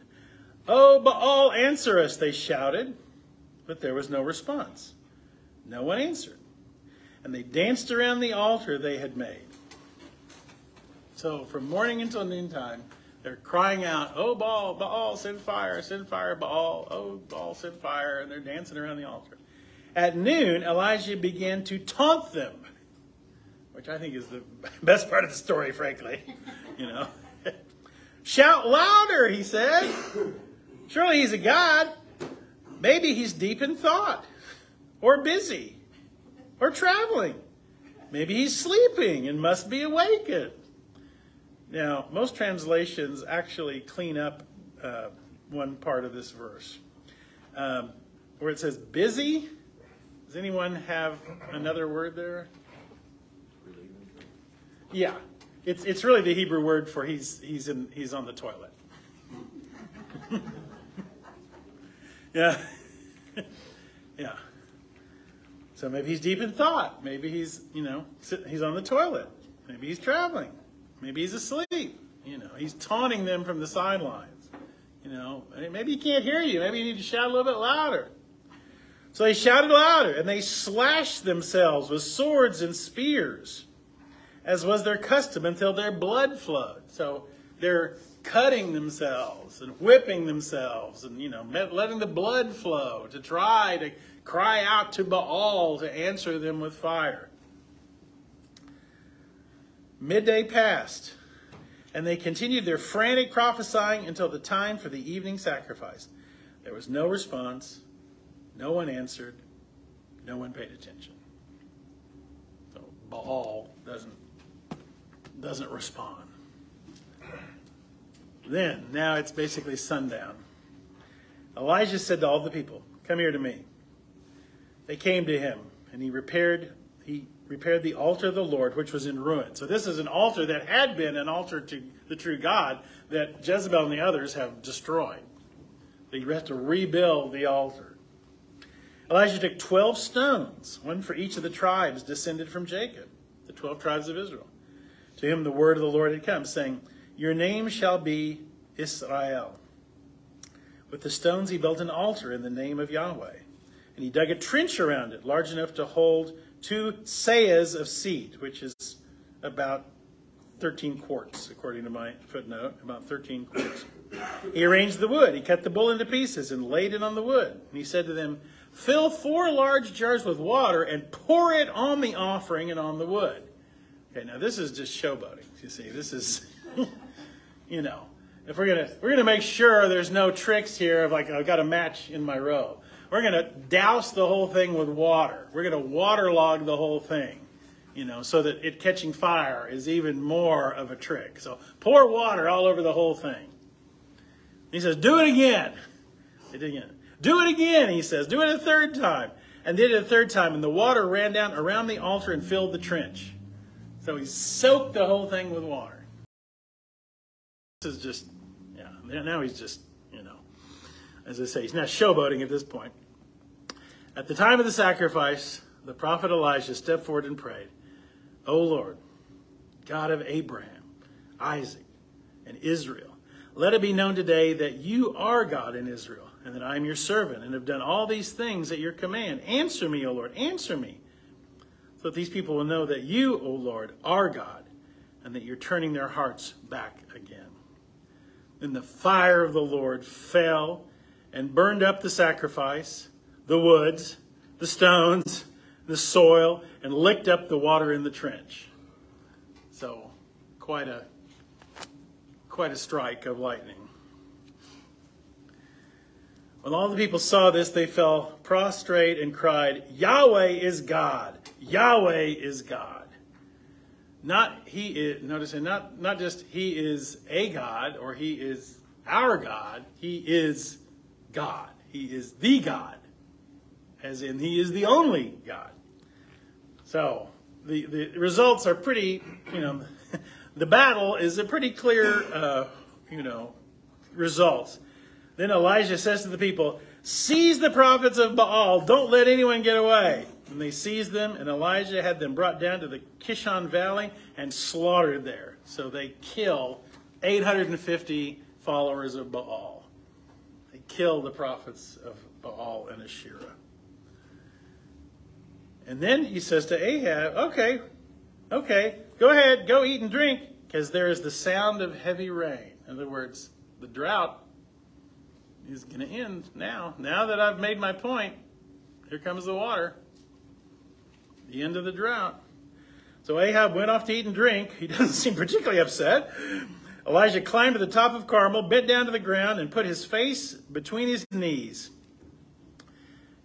Speaker 1: Oh, Baal, answer us, they shouted. But there was no response. No one answered. And they danced around the altar they had made. So from morning until noontime, they're crying out, oh, Baal, Baal, send fire, Baal. Oh, Baal, send fire. And they're dancing around the altar. At noon, Elijah began to taunt them, which I think is the best part of the story, frankly. Shout louder, he said. Surely he's a god. Maybe he's deep in thought, or busy, or traveling. Maybe he's sleeping and must be awakened. Now, most translations actually clean up one part of this verse. where it says busy. Does anyone have another word there? Yeah, it's really the Hebrew word for he's on the toilet. Yeah, yeah. So maybe he's deep in thought. Maybe he's he's on the toilet. Maybe he's traveling. Maybe he's asleep. He's taunting them from the sidelines. Maybe he can't hear you. Maybe you need to shout a little bit louder. So they shouted louder, and they slashed themselves with swords and spears, as was their custom, until their blood flowed. So they're cutting themselves and whipping themselves and, letting the blood flow to try to cry out to Baal to answer them with fire. Midday passed, and they continued their frantic prophesying until the time for the evening sacrifice. There was no response. No one answered. No one paid attention. So Baal doesn't respond. Then, now it's basically sundown. Elijah said to all the people, "Come here to me." They came to him, and he repaired the altar of the Lord, which was in ruin. So this is an altar that had been an altar to the true God that Jezebel and the others have destroyed. So you have to rebuild the altar. Elijah took 12 stones, one for each of the tribes descended from Jacob, the 12 tribes of Israel. To him the word of the Lord had come, saying, "Your name shall be Israel." With the stones he built an altar in the name of Yahweh. And he dug a trench around it, large enough to hold 2 seahs of seed, which is about 13 quarts, according to my footnote, about 13 quarts. He arranged the wood. He cut the bull into pieces and laid it on the wood. And he said to them, "Fill 4 large jars with water and pour it on the offering and on the wood." Okay, now this is just showboating. You see, this is, if we're gonna make sure there's no tricks here of like I've got a match in my row. We're going to douse the whole thing with water. We're going to waterlog the whole thing, so that it catching fire is even more of a trick. So pour water all over the whole thing. He says, "Do it again." They did it again. "Do it again," he says. "Do it a third time." And they did it a third time, and the water ran down around the altar and filled the trench. So he soaked the whole thing with water. This is just, now he's just, as I say, he's not showboating at this point. At the time of the sacrifice, the prophet Elijah stepped forward and prayed, "O Lord, God of Abraham, Isaac, and Israel, let it be known today that you are God in Israel, and that I am your servant, and have done all these things at your command. Answer me, O Lord, answer me, so that these people will know that you, O Lord, are God, and that you're turning their hearts back again." Then the fire of the Lord fell and burned up the sacrifice, the woods, the stones, the soil, and licked up the water in the trench. So, quite a strike of lightning. When all the people saw this, they fell prostrate and cried, "Yahweh is God! Yahweh is God!" Not he is. Notice, not just he is a God or he is our God. He is God. He is the God, as in he is the only God. So the results are pretty, the battle is a pretty clear, results. Then Elijah says to the people, "Seize the prophets of Baal. Don't let anyone get away." And they seized them, and Elijah had them brought down to the Kishon Valley and slaughtered there. So they kill 850 followers of Baal. They kill the prophets of Baal and Asherah. And then he says to Ahab, okay, go ahead, go eat and drink, because there is the sound of heavy rain. In other words, the drought is going to end now. Now that I've made my point, here comes the water. The end of the drought. So Ahab went off to eat and drink. He doesn't seem particularly upset. Elijah climbed to the top of Carmel, bent down to the ground, and put his face between his knees.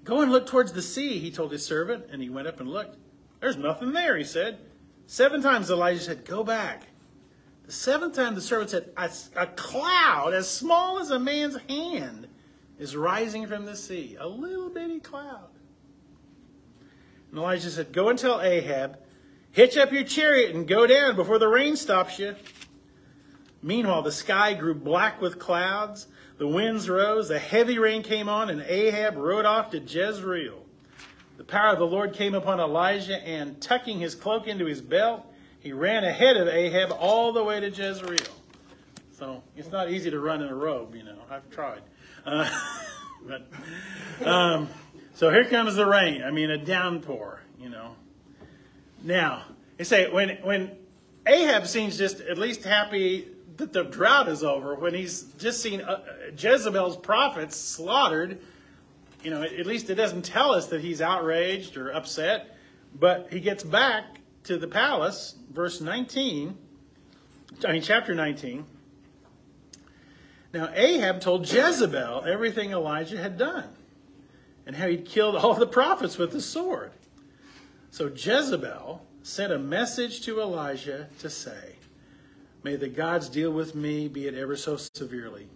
Speaker 1: "Go and look towards the sea," he told his servant, and he went up and looked. "There's nothing there," he said. 7 times Elijah said, "Go back." The 7th time the servant said, "A cloud as small as a man's hand is rising from the sea, a little bitty cloud. And Elijah said, go and tell Ahab, hitch up your chariot and go down before the rain stops you. Meanwhile, the sky grew black with clouds. The winds rose. A heavy rain came on, and Ahab rode off to Jezreel. The power of the Lord came upon Elijah, and tucking his cloak into his belt, he ran ahead of Ahab all the way to Jezreel. So it's not easy to run in a robe, you know. I've tried. So here comes the rain. I mean, a downpour, you know. Now, they say when Ahab seems just at least happy that the drought is over, when he's just seen Jezebel's prophets slaughtered, you know, at least it doesn't tell us that he's outraged or upset. But he gets back to the palace, chapter 19. Now, Ahab told Jezebel everything Elijah had done and how he'd killed all the prophets with the sword. So Jezebel sent a message to Elijah to say, may the gods deal with me, be it ever so severely,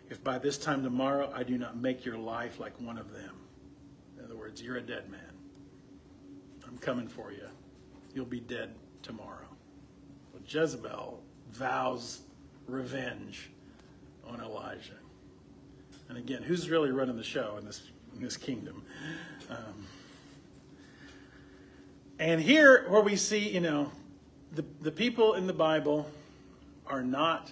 Speaker 1: if by this time tomorrow I do not make your life like one of them. In other words, you're a dead man. I'm coming for you. You'll be dead tomorrow. Well, Jezebel vows revenge on Elijah. And again, who's really running the show in this kingdom? And here where we see, you know, the people in the Bible are not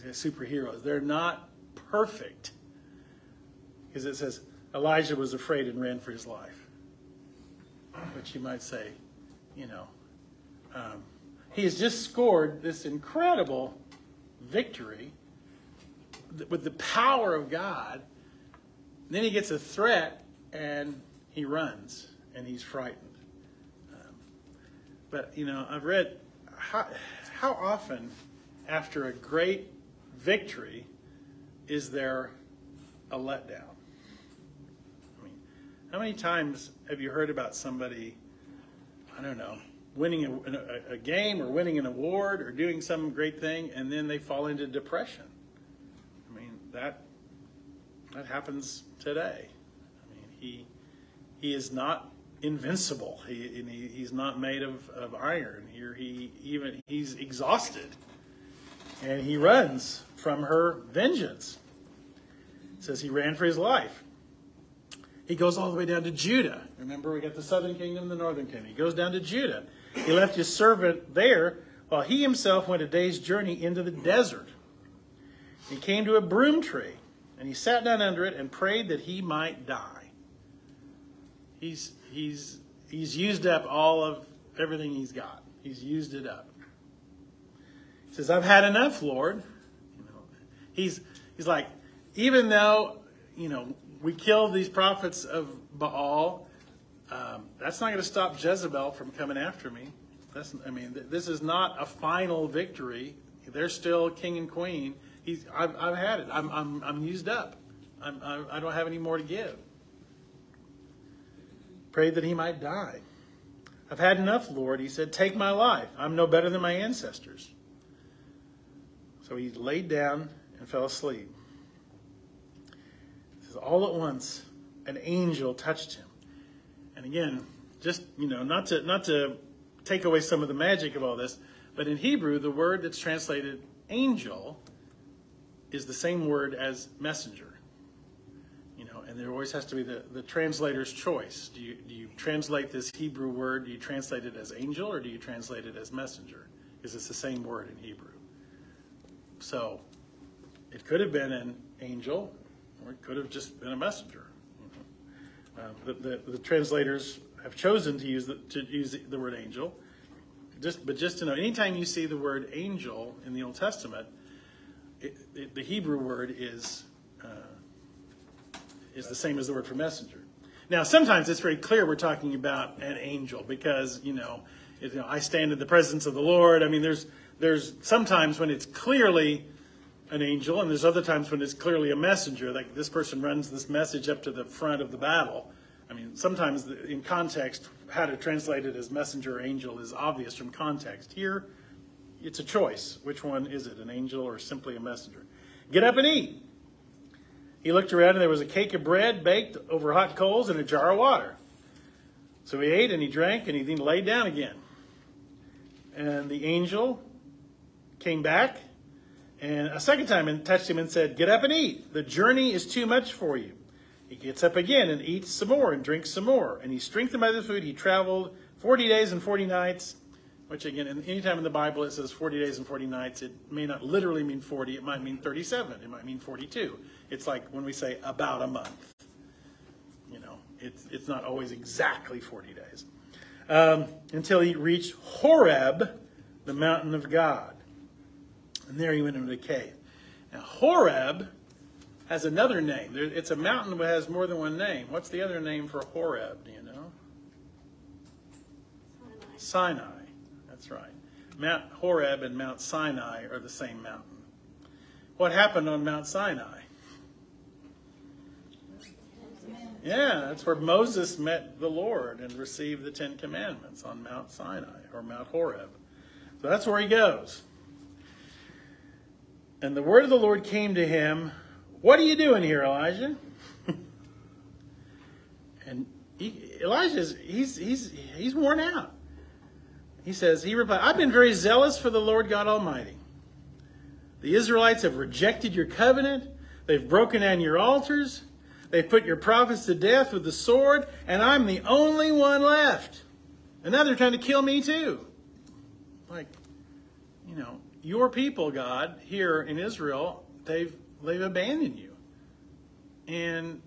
Speaker 1: superheroes. They're not perfect. Because it says Elijah was afraid and ran for his life. But you might say, you know, he has just scored this incredible victory with the power of God. And then he gets a threat and he runs and he's frightened. But, you know, I've read how often after a great victory is there a letdown? I mean, how many times have you heard about somebody, I don't know, winning a game or winning an award or doing some great thing, and then they fall into depression? I mean, that happens today. I mean, he is not invincible. He's not made of iron. Here he's exhausted, and he runs from her vengeance. It says he ran for his life. He goes all the way down to Judah. Remember, we got the southern kingdom and the northern kingdom. He goes down to Judah. He left his servant there while he himself went a day's journey into the desert. He came to a broom tree, and he sat down under it and prayed that he might die. He's used up all of everything he's got. He's used it up. He says, I've had enough, Lord. You know, he's like, even though, you know, we killed these prophets of Baal, that's not going to stop Jezebel from coming after me. This is not a final victory. They're still king and queen. I've had it. I'm used up. I don't have any more to give. Prayed that he might die. I've had enough, Lord. He said, take my life. I'm no better than my ancestors. So he laid down and fell asleep. It says, all at once, an angel touched him. And again, just, you know, not to take away some of the magic of all this, but in Hebrew, the word that's translated angel is the same word as messenger. You know, and there always has to be the translator's choice. Do you translate this Hebrew word, do you translate it as angel, or do you translate it as messenger? Because it's the same word in Hebrew. So it could have been an angel, or it could have just been a messenger. The translators have chosen to use the word angel. But just to know, anytime you see the word angel in the Old Testament, the Hebrew word is the same as the word for messenger. Now, sometimes it's very clear we're talking about an angel because, I stand in the presence of the Lord. I mean, there's sometimes when it's clearly an angel, and there's other times when it's clearly a messenger. Like this person runs this message up to the front of the battle. I mean, sometimes in context, how to translate it as messenger or angel is obvious from context. Here, it's a choice. Which one is it, an angel or simply a messenger? Get up and eat. He looked around and there was a cake of bread baked over hot coals and a jar of water. So he ate and he drank and he then laid down again. And the angel came back and a second time and touched him and said, "Get up and eat. The journey is too much for you." He gets up again and eats some more and drinks some more. And he's strengthened by the food. He traveled 40 days and 40 nights, which again, anytime in the Bible it says 40 days and 40 nights, it may not literally mean 40. It might mean 37. It might mean 42. It's like when we say about a month. You know, it's not always exactly 40 days. Until he reached Horeb, the mountain of God. And there he went into a cave. Now, Horeb has another name. It's a mountain that has more than one name. What's the other name for Horeb? Do you know? Sinai. That's right. Mount Horeb and Mount Sinai are the same mountain. What happened on Mount Sinai? Yeah, that's where Moses met the Lord and received the Ten Commandments, on Mount Sinai or Mount Horeb. So that's where he goes. And the word of the Lord came to him, "What are you doing here, Elijah?" And Elijah's he's worn out. He replied, "I've been very zealous for the Lord God Almighty. The Israelites have rejected your covenant. They've broken down your altars. They've put your prophets to death with the sword, and I'm the only one left. And now they're trying to kill me too." Like, you know, your people, God, here in Israel, they've abandoned you. And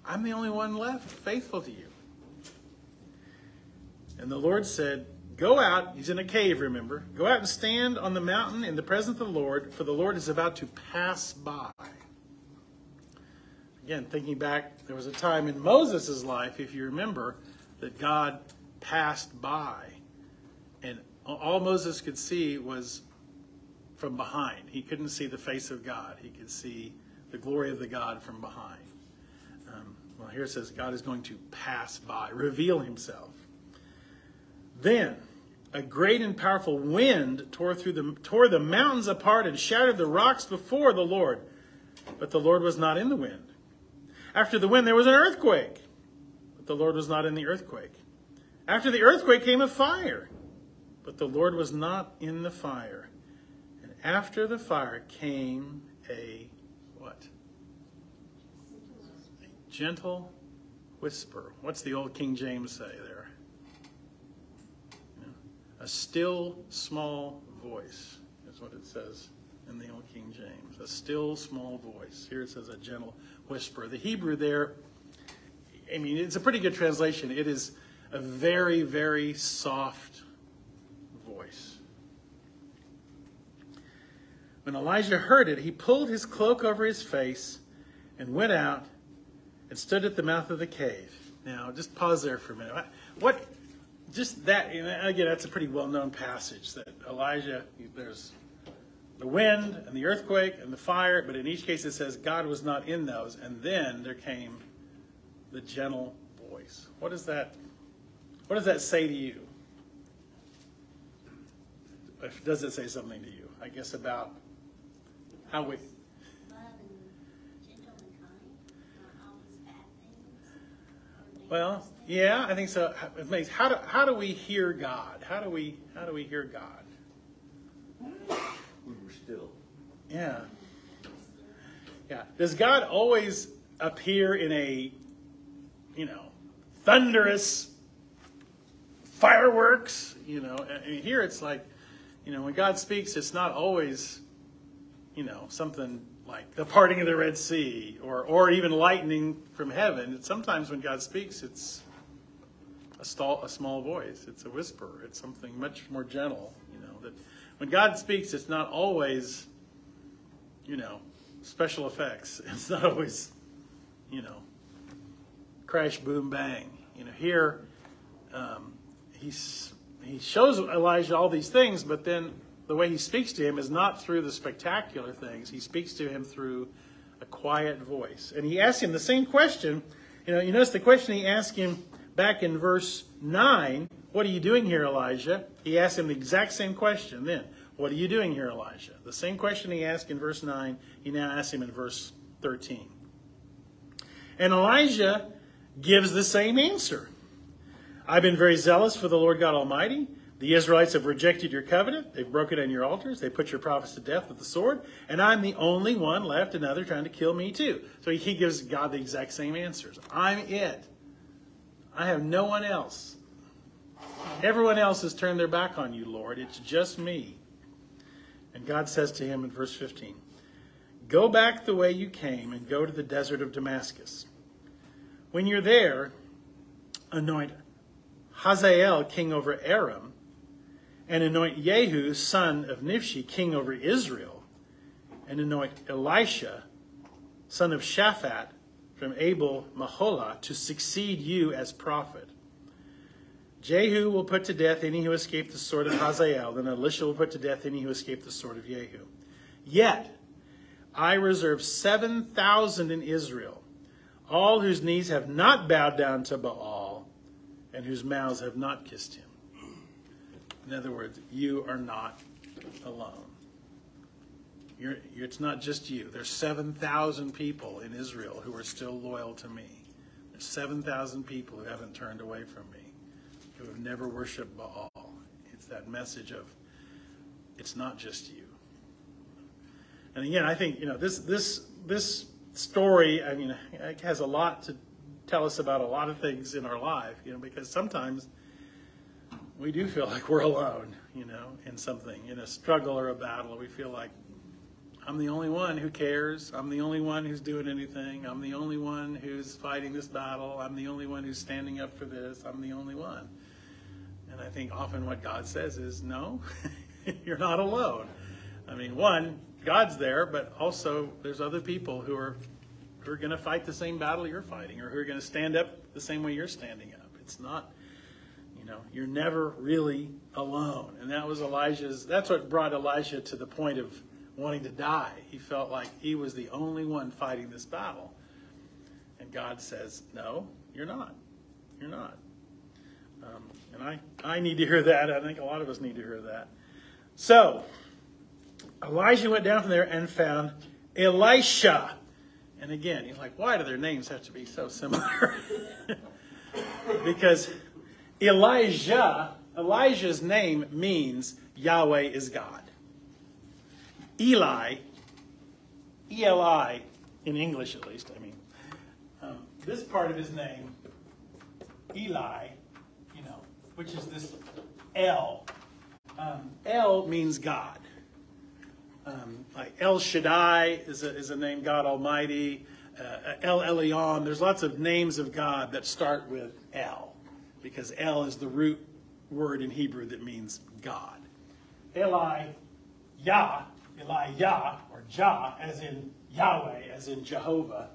Speaker 1: I'm the only one left faithful to you. And the Lord said, "Go out." He's in a cave, remember. "Go out and stand on the mountain in the presence of the Lord, for the Lord is about to pass by." Again, thinking back, there was a time in Moses' life, if you remember, that God passed by. And all Moses could see was from behind. He couldn't see the face of God. He could see the glory of the God from behind. Well, here it says God is going to pass by, reveal himself. Then a great and powerful wind tore the mountains apart and shattered the rocks before the Lord. But the Lord was not in the wind. After the wind, there was an earthquake. But the Lord was not in the earthquake. After the earthquake came a fire. But the Lord was not in the fire. And after the fire came a what? A gentle whisper. What's the old King James say there? A still small voice is what it says in the old King James. A still small voice. Here it says a gentle whisper. The Hebrew there, I mean, it's a pretty good translation. It is a very, very soft voice. When Elijah heard it, he pulled his cloak over his face and went out and stood at the mouth of the cave. Now, just pause there for a minute. Just that, and again, that's a pretty well-known passage that Elijah, there's the wind and the earthquake and the fire, but in each case it says God was not in those. And then there came the gentle voice. What does that say to you? Does it say something to you? I guess about how we... Well, yeah, I think so. How do we hear God? How do we hear God?
Speaker 2: We were still.
Speaker 1: Yeah. Yeah. Does God always appear in a, thunderous fireworks? I mean, here it's like, when God speaks, it's not always, something like the parting of the Red Sea or even lightning from heaven. Sometimes when God speaks, it's a small voice. It's a whisper. It's something much more gentle. That when God speaks, it's not always, special effects. It's not always, crash, boom, bang. Here, he shows Elijah all these things, but then the way he speaks to him is not through the spectacular things. He speaks to him through a quiet voice. And he asks him the same question. You notice the question he asked him back in verse 9, "What are you doing here, Elijah?" He asked him the exact same question then. "What are you doing here, Elijah?" The same question he asked in verse 9, he now asks him in verse 13. And Elijah gives the same answer. I've been very zealous for the Lord God Almighty. The Israelites have rejected your covenant. They've broken down your altars. They put your prophets to death with the sword. And I'm the only one left, and now they're trying to kill me too. So he gives God the exact same answers. I'm it. I have no one else. Everyone else has turned their back on you, Lord. It's just me. And God says to him in verse 15, go back the way you came and go to the desert of Damascus. When you're there, anoint Hazael king over Aram, and anoint Jehu, son of Nimshi, king over Israel, and anoint Elisha, son of Shaphat, from Abel Maholah, to succeed you as prophet. Jehu will put to death any who escape the sword of Hazael, and Elisha will put to death any who escape the sword of Jehu. Yet I reserve 7,000 in Israel, all whose knees have not bowed down to Baal, and whose mouths have not kissed him. In other words, you are not alone. It's not just you. There's 7,000 people in Israel who are still loyal to me. There's 7,000 people who haven't turned away from me, who have never worshiped Baal. It's that message of, it's not just you. And again, I think, this story, it has a lot to tell us about a lot of things in our life, because sometimes we do feel like we're alone, in something, in a struggle or a battle. We feel like, I'm the only one who cares. I'm the only one who's doing anything. I'm the only one who's fighting this battle. I'm the only one who's standing up for this. I'm the only one. And I think often what God says is, no, you're not alone. One, God's there, but also there's other people who are going to fight the same battle you're fighting, or who are going to stand up the same way you're standing up. It's not, you're never really alone. And that was that's what brought Elijah to the point of wanting to die. He felt like he was the only one fighting this battle. And God says, no, you're not. You're not. And I need to hear that. I think a lot of us need to hear that. So, Elijah went down from there and found Elisha. And again, he's like, why do their names have to be so similar? Because Elijah's name means Yahweh is God. Eli, E-L-I, in English at least, this part of his name, Eli, which is this El. El means God. Like El Shaddai is a name, God Almighty. El Elyon, there's lots of names of God that start with El, because El is the root word in Hebrew that means God. Eli, Yah, or Jah, as in Yahweh, as in Jehovah.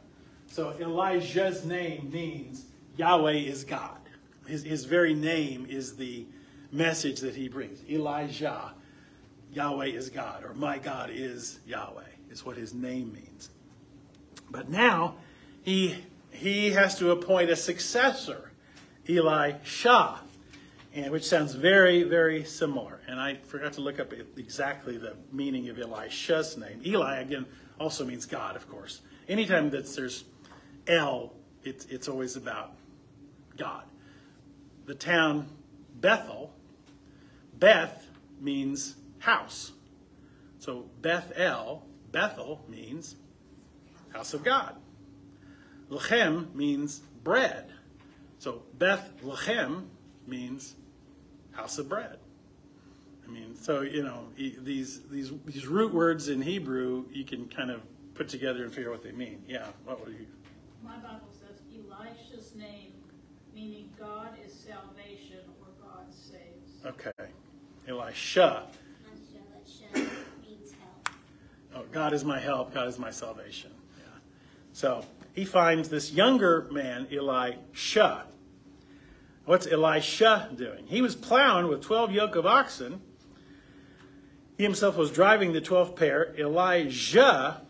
Speaker 1: So Elijah's name means Yahweh is God. His very name is the message that he brings. Elijah, Yahweh is God, or my God is Yahweh, is what his name means. But now he has to appoint a successor, Elisha, which sounds very, very similar. And I forgot to look up exactly the meaning of Elisha's name. Eli, again, also means God, of course. Anytime that there's El, it's always about God. The town Bethel, Beth means house. So Bethel means house of God. Lechem means bread. So Beth Lechem means house of bread. So these root words in Hebrew you can kind of put together and figure out what they mean. Yeah, what would you?
Speaker 2: My Bible says Elisha's name, meaning God is salvation or God saves.
Speaker 1: Okay, Elisha.
Speaker 3: Elisha means help.
Speaker 1: Oh, God is my help. God is my salvation. Yeah. So he finds this younger man, Elisha. What's Elisha doing? He was plowing with 12 yoke of oxen. He himself was driving the 12th pair. Elijah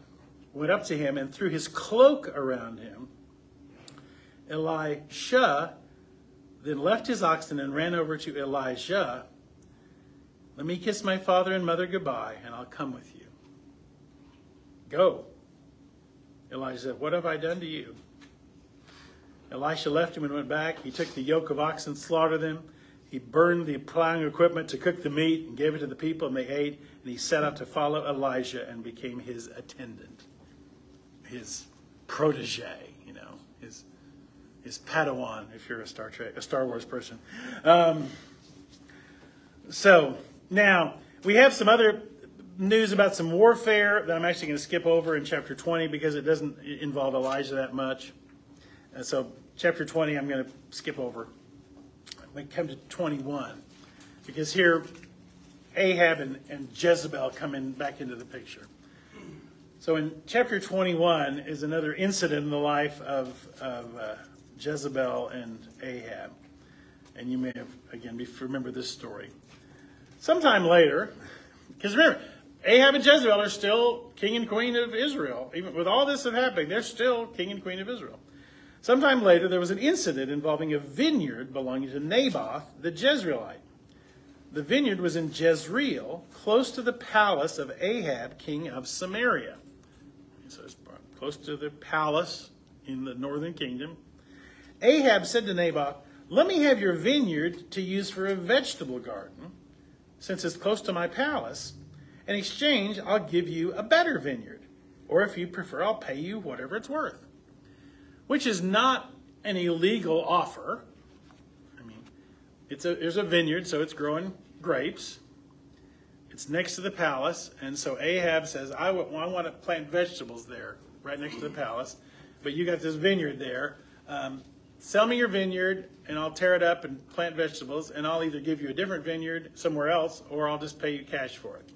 Speaker 1: went up to him and threw his cloak around him. Elisha then left his oxen and ran over to Elijah. Let me kiss my father and mother goodbye, and I'll come with you. Go. Elijah said, what have I done to you? Elisha left him and went back. He took the yoke of oxen, slaughtered them. He burned the plowing equipment to cook the meat and gave it to the people, and they ate. And he set out to follow Elijah and became his attendant, his protege, his Padawan, if you're a Star Wars person. So now we have some other news about some warfare that I'm actually going to skip over in chapter 20 because it doesn't involve Elijah that much. So chapter 20 I'm going to skip over. We come to 21 because here Ahab and Jezebel come back into the picture. So in chapter 21 is another incident in the life of Jezebel and Ahab. And you may have, again, remember this story. Sometime later, because remember, Ahab and Jezebel are still king and queen of Israel. Even with all this happening, they're still king and queen of Israel. Sometime later, there was an incident involving a vineyard belonging to Naboth, the Jezreelite. The vineyard was in Jezreel, close to the palace of Ahab, king of Samaria. So it's close to the palace in the northern kingdom. Ahab said to Naboth, "Let me have your vineyard to use for a vegetable garden, since it's close to my palace. In exchange, I'll give you a better vineyard. Or if you prefer, I'll pay you whatever it's worth." Which is not an illegal offer. I mean, there's a vineyard, so it's growing grapes. It's next to the palace, and so Ahab says, I want to plant vegetables there, right next to the palace, but you got this vineyard there. Sell me your vineyard, and I'll tear it up and plant vegetables, and I'll either give you a different vineyard somewhere else, or I'll just pay you cash for it.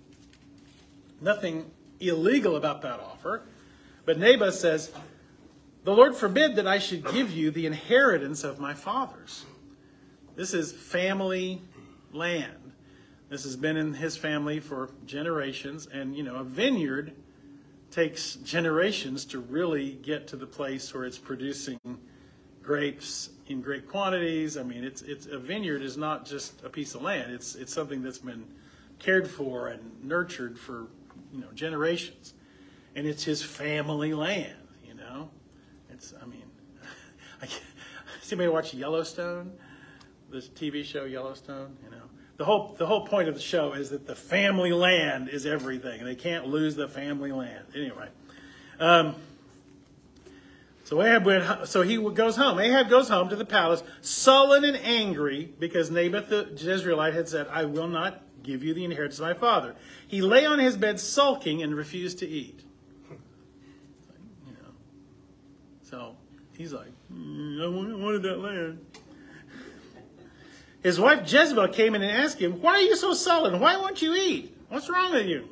Speaker 1: Nothing illegal about that offer, but Naboth says, "The Lord forbid that I should give you the inheritance of my fathers." This is family land. This has been in his family for generations. And, a vineyard takes generations to really get to the place where it's producing grapes in great quantities. I mean, a vineyard is not just a piece of land. It's something that's been cared for and nurtured for, generations. And it's his family land, Does anybody watch Yellowstone? This TV show Yellowstone, The whole point of the show is that the family land is everything. They can't lose the family land. Anyway, so he goes home. Ahab goes home to the palace, sullen and angry because Naboth the Jezreelite had said, "I will not give you the inheritance of my father." He lay on his bed sulking and refused to eat. So he's like, I wanted that land. His wife Jezebel came in and asked him, "Why are you so sullen? Why won't you eat? What's wrong with you?"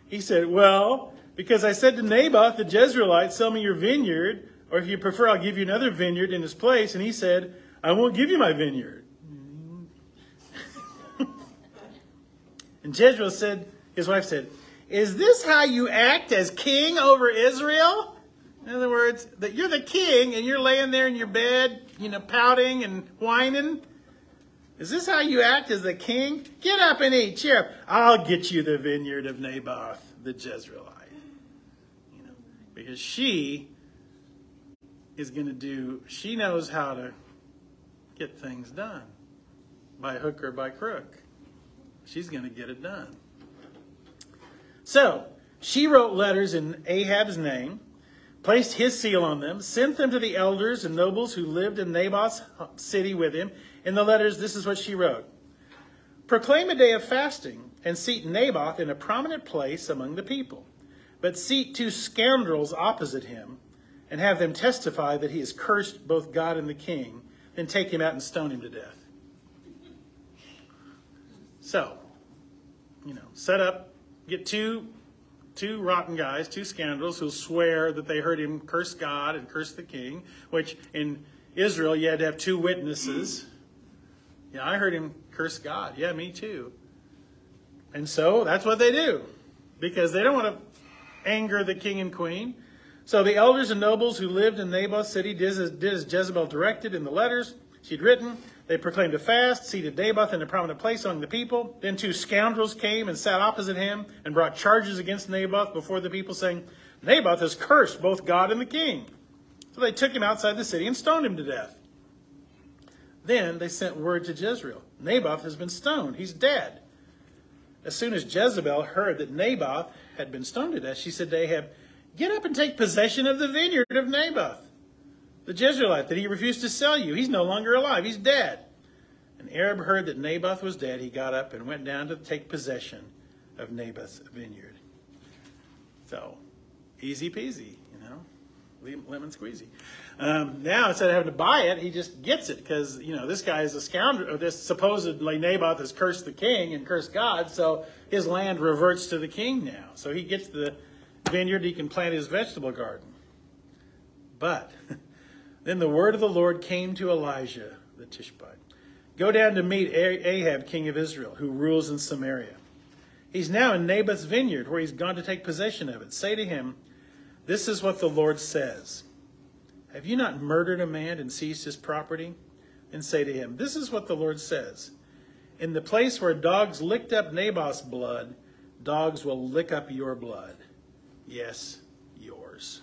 Speaker 1: He said, "Well, because I said to Naboth the Jezreelite, 'Sell me your vineyard, or if you prefer, I'll give you another vineyard in his place.' And he said, 'I won't give you my vineyard.'" And Jezebel said, his wife said, "Is this how you act as king over Israel?" In other words, that you're the king and you're laying there in your bed, pouting and whining. Is this how you act as the king? Get up and eat. Cheer up. I'll get you the vineyard of Naboth, the Jezreelite. Because she is going to she knows how to get things done. By hook or by crook. She's going to get it done. So, she wrote letters in Ahab's name, placed his seal on them, sent them to the elders and nobles who lived in Naboth's city with him. In the letters, this is what she wrote. "Proclaim a day of fasting and seat Naboth in a prominent place among the people. But seat 2 scoundrels opposite him and have them testify that he has cursed both God and the king. Then take him out and stone him to death." So, set up, get two rotten guys, 2 scoundrels who'll swear that they heard him curse God and curse the king, which in Israel you had to have 2 witnesses. Yeah, I heard him curse God. Yeah, me too. And so that's what they do because they don't want to anger the king and queen. So the elders and nobles who lived in Naboth's city did as Jezebel directed in the letters she'd written. They proclaimed a fast, seated Naboth in a prominent place among the people. Then 2 scoundrels came and sat opposite him and brought charges against Naboth before the people, saying, "Naboth has cursed both God and the king." So they took him outside the city and stoned him to death. Then they sent word to Jezreel, Naboth has been stoned. He's dead. As soon as Jezebel heard that Naboth had been stoned to death, she said to Ahab, get up and take possession of the vineyard of Naboth, the Jezreelite, that he refused to sell you. He's no longer alive. He's dead. And Ahab heard that Naboth was dead. He got up and went down to take possession of Naboth's vineyard. So, easy peasy, lemon squeezy. Now, instead of having to buy it, he just gets it because, this guy is a scoundrel. Or this supposedly Naboth has cursed the king and cursed God, so his land reverts to the king now. So he gets the vineyard, he can plant his vegetable garden. But then the word of the Lord came to Elijah the Tishbite. Go down to meet Ahab, king of Israel, who rules in Samaria. He's now in Naboth's vineyard, where he's gone to take possession of it. Say to him, this is what the Lord says. Have you not murdered a man and seized his property? And say to him, this is what the Lord says. In the place where dogs licked up Naboth's blood, dogs will lick up your blood. Yes, yours.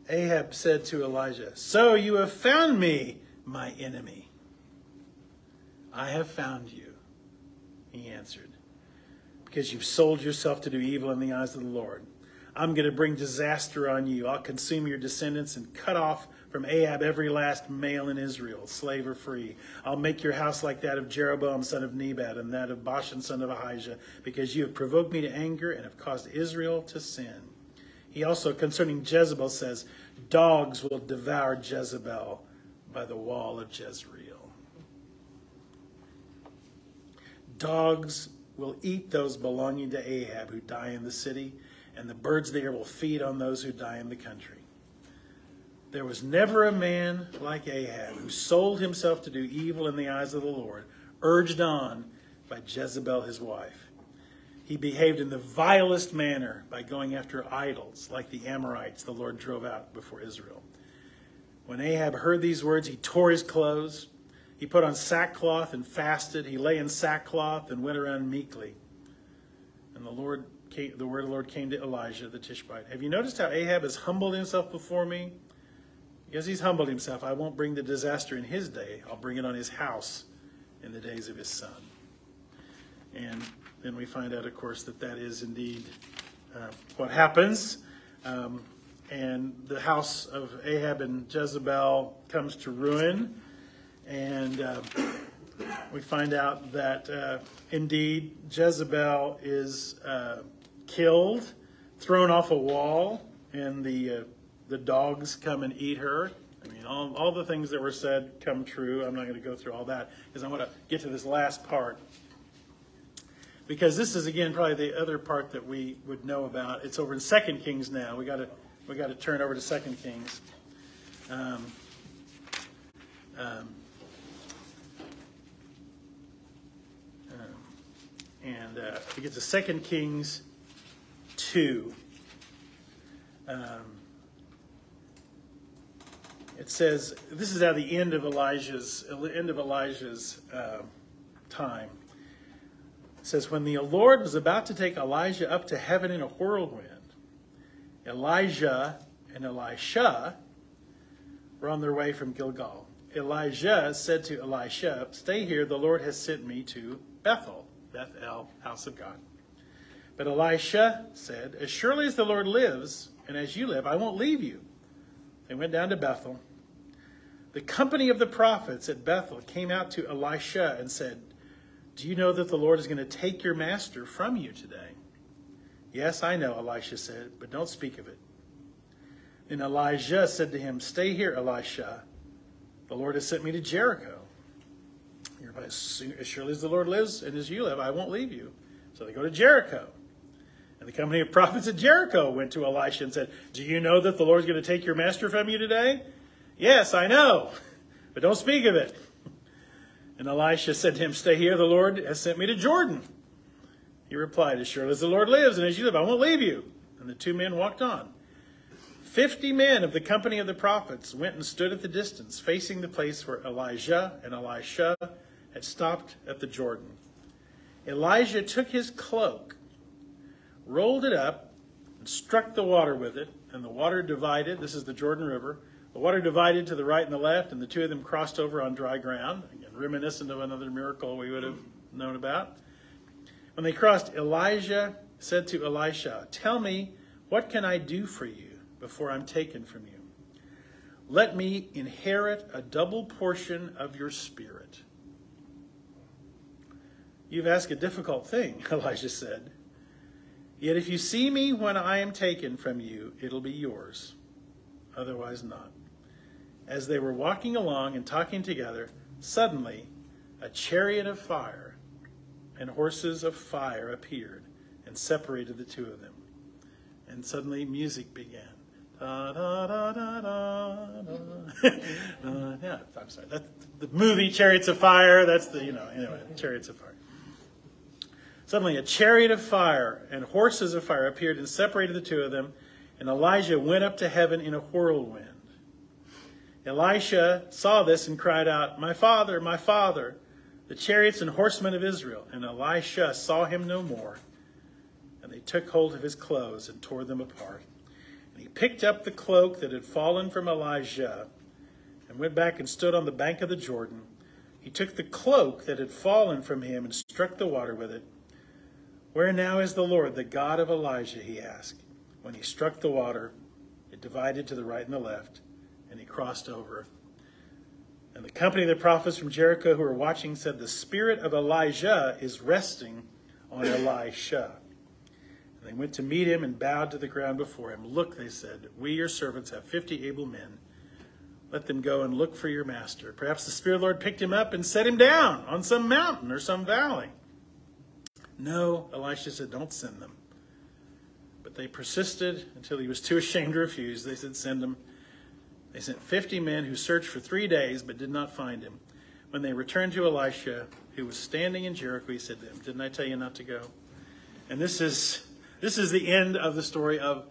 Speaker 1: Ahab said to Elijah, so you have found me, my enemy. I have found you, he answered, because you've sold yourself to do evil in the eyes of the Lord. I'm going to bring disaster on you. I'll consume your descendants and cut off from Ahab every last male in Israel, slave or free. I'll make your house like that of Jeroboam, son of Nebat, and that of Baashan, son of Ahijah, because you have provoked me to anger and have caused Israel to sin. He also, concerning Jezebel, says, dogs will devour Jezebel by the wall of Jezreel. Dogs will eat those belonging to Ahab who die in the city, and the birds of the air will feed on those who die in the country. There was never a man like Ahab who sold himself to do evil in the eyes of the Lord, urged on by Jezebel his wife. He behaved in the vilest manner by going after idols like the Amorites the Lord drove out before Israel. When Ahab heard these words, he tore his clothes. He put on sackcloth and fasted. He lay in sackcloth and went around meekly. And the word of the Lord came to Elijah the Tishbite. Have you noticed how Ahab has humbled himself before me? Because he's humbled himself, I won't bring the disaster in his day. I'll bring it on his house in the days of his son. And then we find out, of course, that is indeed what happens. And the house of Ahab and Jezebel comes to ruin. And we find out that indeed Jezebel is killed, thrown off a wall, and the dogs come and eat her. I mean, all the things that were said come true. I'm not going to go through all that because I want to get to this last part. Because this is, again, probably the other part that we would know about. It's over in 2 Kings now. We got to turn over to 2 Kings. And we get to 2 Kings 2. It says, this is at the end of Elijah's time. It says, when the Lord was about to take Elijah up to heaven in a whirlwind, Elijah and Elisha were on their way from Gilgal. Elijah said to Elisha, stay here, the Lord has sent me to Bethel, house of God. But Elisha said, as surely as the Lord lives, and as you live, I won't leave you. They went down to Bethel. The company of the prophets at Bethel came out to Elisha and said, do you know that the Lord is going to take your master from you today? Yes, I know, Elisha said, but don't speak of it. Then Elijah said to him, stay here, Elisha. The Lord has sent me to Jericho. As surely as the Lord lives and as you live, I won't leave you. So they go to Jericho. And the company of prophets at Jericho went to Elisha and said, do you know that the Lord is going to take your master from you today? Yes, I know, but don't speak of it. And Elisha said to him, stay here, the Lord has sent me to Jordan. He replied, as surely as the Lord lives and as you live, I won't leave you. And the two men walked on. 50 men of the company of the prophets went and stood at the distance, facing the place where Elijah and Elisha had stopped at the Jordan. Elijah took his cloak, rolled it up, and struck the water with it, and the water divided. This is the Jordan River. The water divided to the right and the left, and the two of them crossed over on dry ground. Again, reminiscent of another miracle we would have known about. When they crossed, Elijah said to Elisha, "Tell me, what can I do for you before I'm taken from you? Let me inherit a double portion of your spirit." "You've asked a difficult thing," Elijah said. "Yet if you see me when I am taken from you, it'll be yours. Otherwise not." As they were walking along and talking together, suddenly a chariot of fire and horses of fire appeared and separated the two of them. And suddenly music began. Da, da, da, da, da, da. Yeah, I'm sorry. That's the movie Chariots of Fire. That's the, anyway, Chariots of Fire. Suddenly a chariot of fire and horses of fire appeared and separated the two of them, and Elijah went up to heaven in a whirlwind. Elisha saw this and cried out, my father, the chariots and horsemen of Israel." And Elisha saw him no more. And they took hold of his clothes and tore them apart. And he picked up the cloak that had fallen from Elijah and went back and stood on the bank of the Jordan. He took the cloak that had fallen from him and struck the water with it. "Where now is the Lord, the God of Elijah?" he asked. When he struck the water, it divided to the right and the left, and he crossed over. And the company of the prophets from Jericho who were watching said, "The spirit of Elijah is resting on Elisha." And they went to meet him and bowed to the ground before him. "Look," they said, "we, your servants, have 50 able men. Let them go and look for your master. Perhaps the Spirit of the Lord picked him up and set him down on some mountain or some valley." "No," Elisha said, "don't send them." But they persisted until he was too ashamed to refuse. They said, "Send him." They sent 50 men who searched for 3 days but did not find him. When they returned to Elisha, who was standing in Jericho, he said to them, "Didn't I tell you not to go?" And this is the end of the story of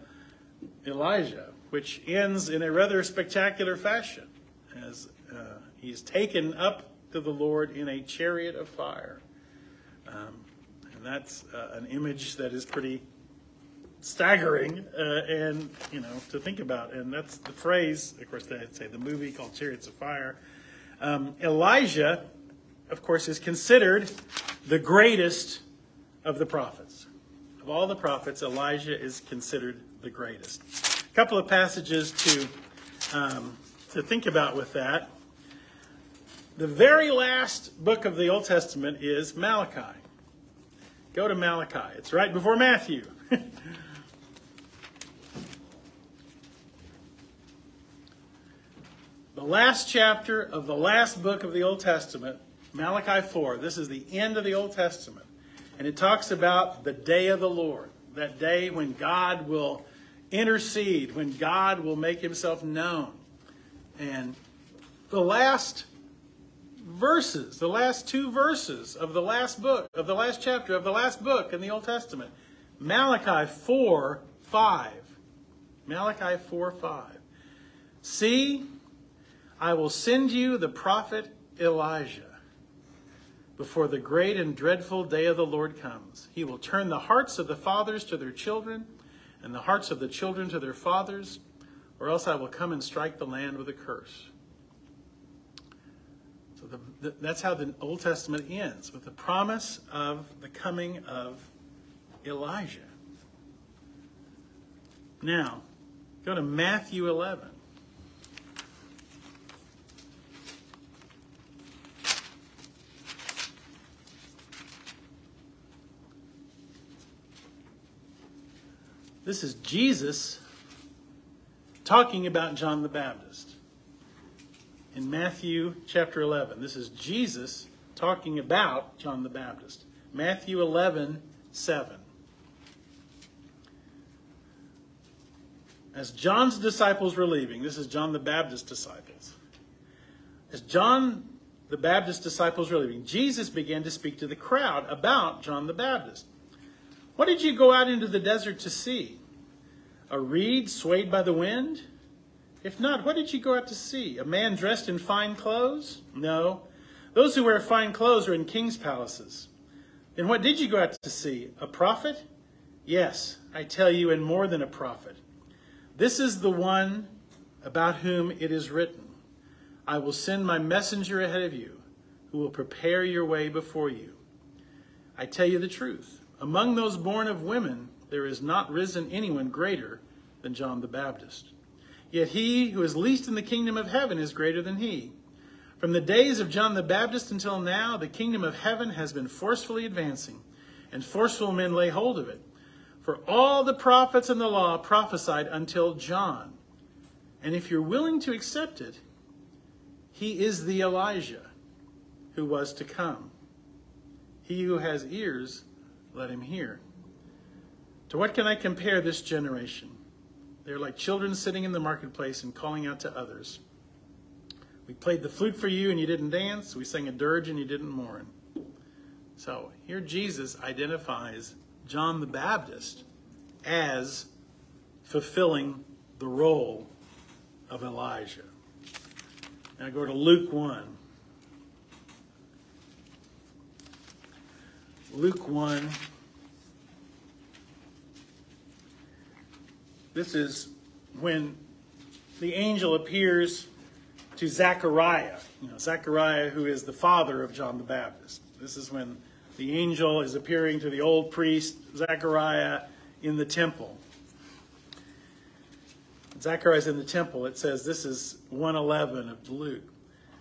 Speaker 1: Elijah, which ends in a rather spectacular fashion as he is taken up to the Lord in a chariot of fire. And that's an image that is pretty staggering and to think about. And that's the phrase, of course, they'd say the movie called Chariots of Fire. Elijah, of course, is considered the greatest of the prophets. Of all the prophets, Elijah is considered the greatest. A couple of passages to think about with that. The very last book of the Old Testament is Malachi. Go to Malachi. It's right before Matthew. The last chapter of the last book of the Old Testament, Malachi 4. This is the end of the Old Testament. And it talks about the day of the Lord. That day when God will intercede, when God will make himself known. And the last verses, the last 2 verses of the last book, of the last chapter of the last book in the Old Testament, Malachi 4:5. Malachi 4:5. "See, I will send you the prophet Elijah before the great and dreadful day of the Lord comes. He will turn the hearts of the fathers to their children and the hearts of the children to their fathers, or else I will come and strike the land with a curse." So that's how the Old Testament ends, with the promise of the coming of Elijah. Now, go to Matthew 11. This is Jesus talking about John the Baptist. In Matthew chapter 11, this is Jesus talking about John the Baptist. Matthew 11:7. As John's disciples were leaving, this is John the Baptist's disciples. As John the Baptist's disciples were leaving, Jesus began to speak to the crowd about John the Baptist. "What did you go out into the desert to see? A reed swayed by the wind? If not, what did you go out to see? A man dressed in fine clothes? No. Those who wear fine clothes are in king's palaces. Then what did you go out to see? A prophet? Yes, I tell you, and more than a prophet. This is the one about whom it is written, I will send my messenger ahead of you, who will prepare your way before you. I tell you the truth. Among those born of women, there is not risen anyone greater than John the Baptist. Yet he who is least in the kingdom of heaven is greater than he. From the days of John the Baptist until now, the kingdom of heaven has been forcefully advancing, and forceful men lay hold of it. For all the prophets and the law prophesied until John. And if you're willing to accept it, he is the Elijah who was to come. He who has ears, let him hear. To what can I compare this generation? They're like children sitting in the marketplace and calling out to others. We played the flute for you and you didn't dance. We sang a dirge and you didn't mourn. So here Jesus identifies John the Baptist as fulfilling the role of Elijah. Now go to Luke 1. Luke 1. This is when the angel appears to Zechariah. Zechariah, who is the father of John the Baptist. This is when the angel is appearing to the old priest, Zechariah, in the temple. Zechariah's in the temple. It says, this is 1:11 of Luke.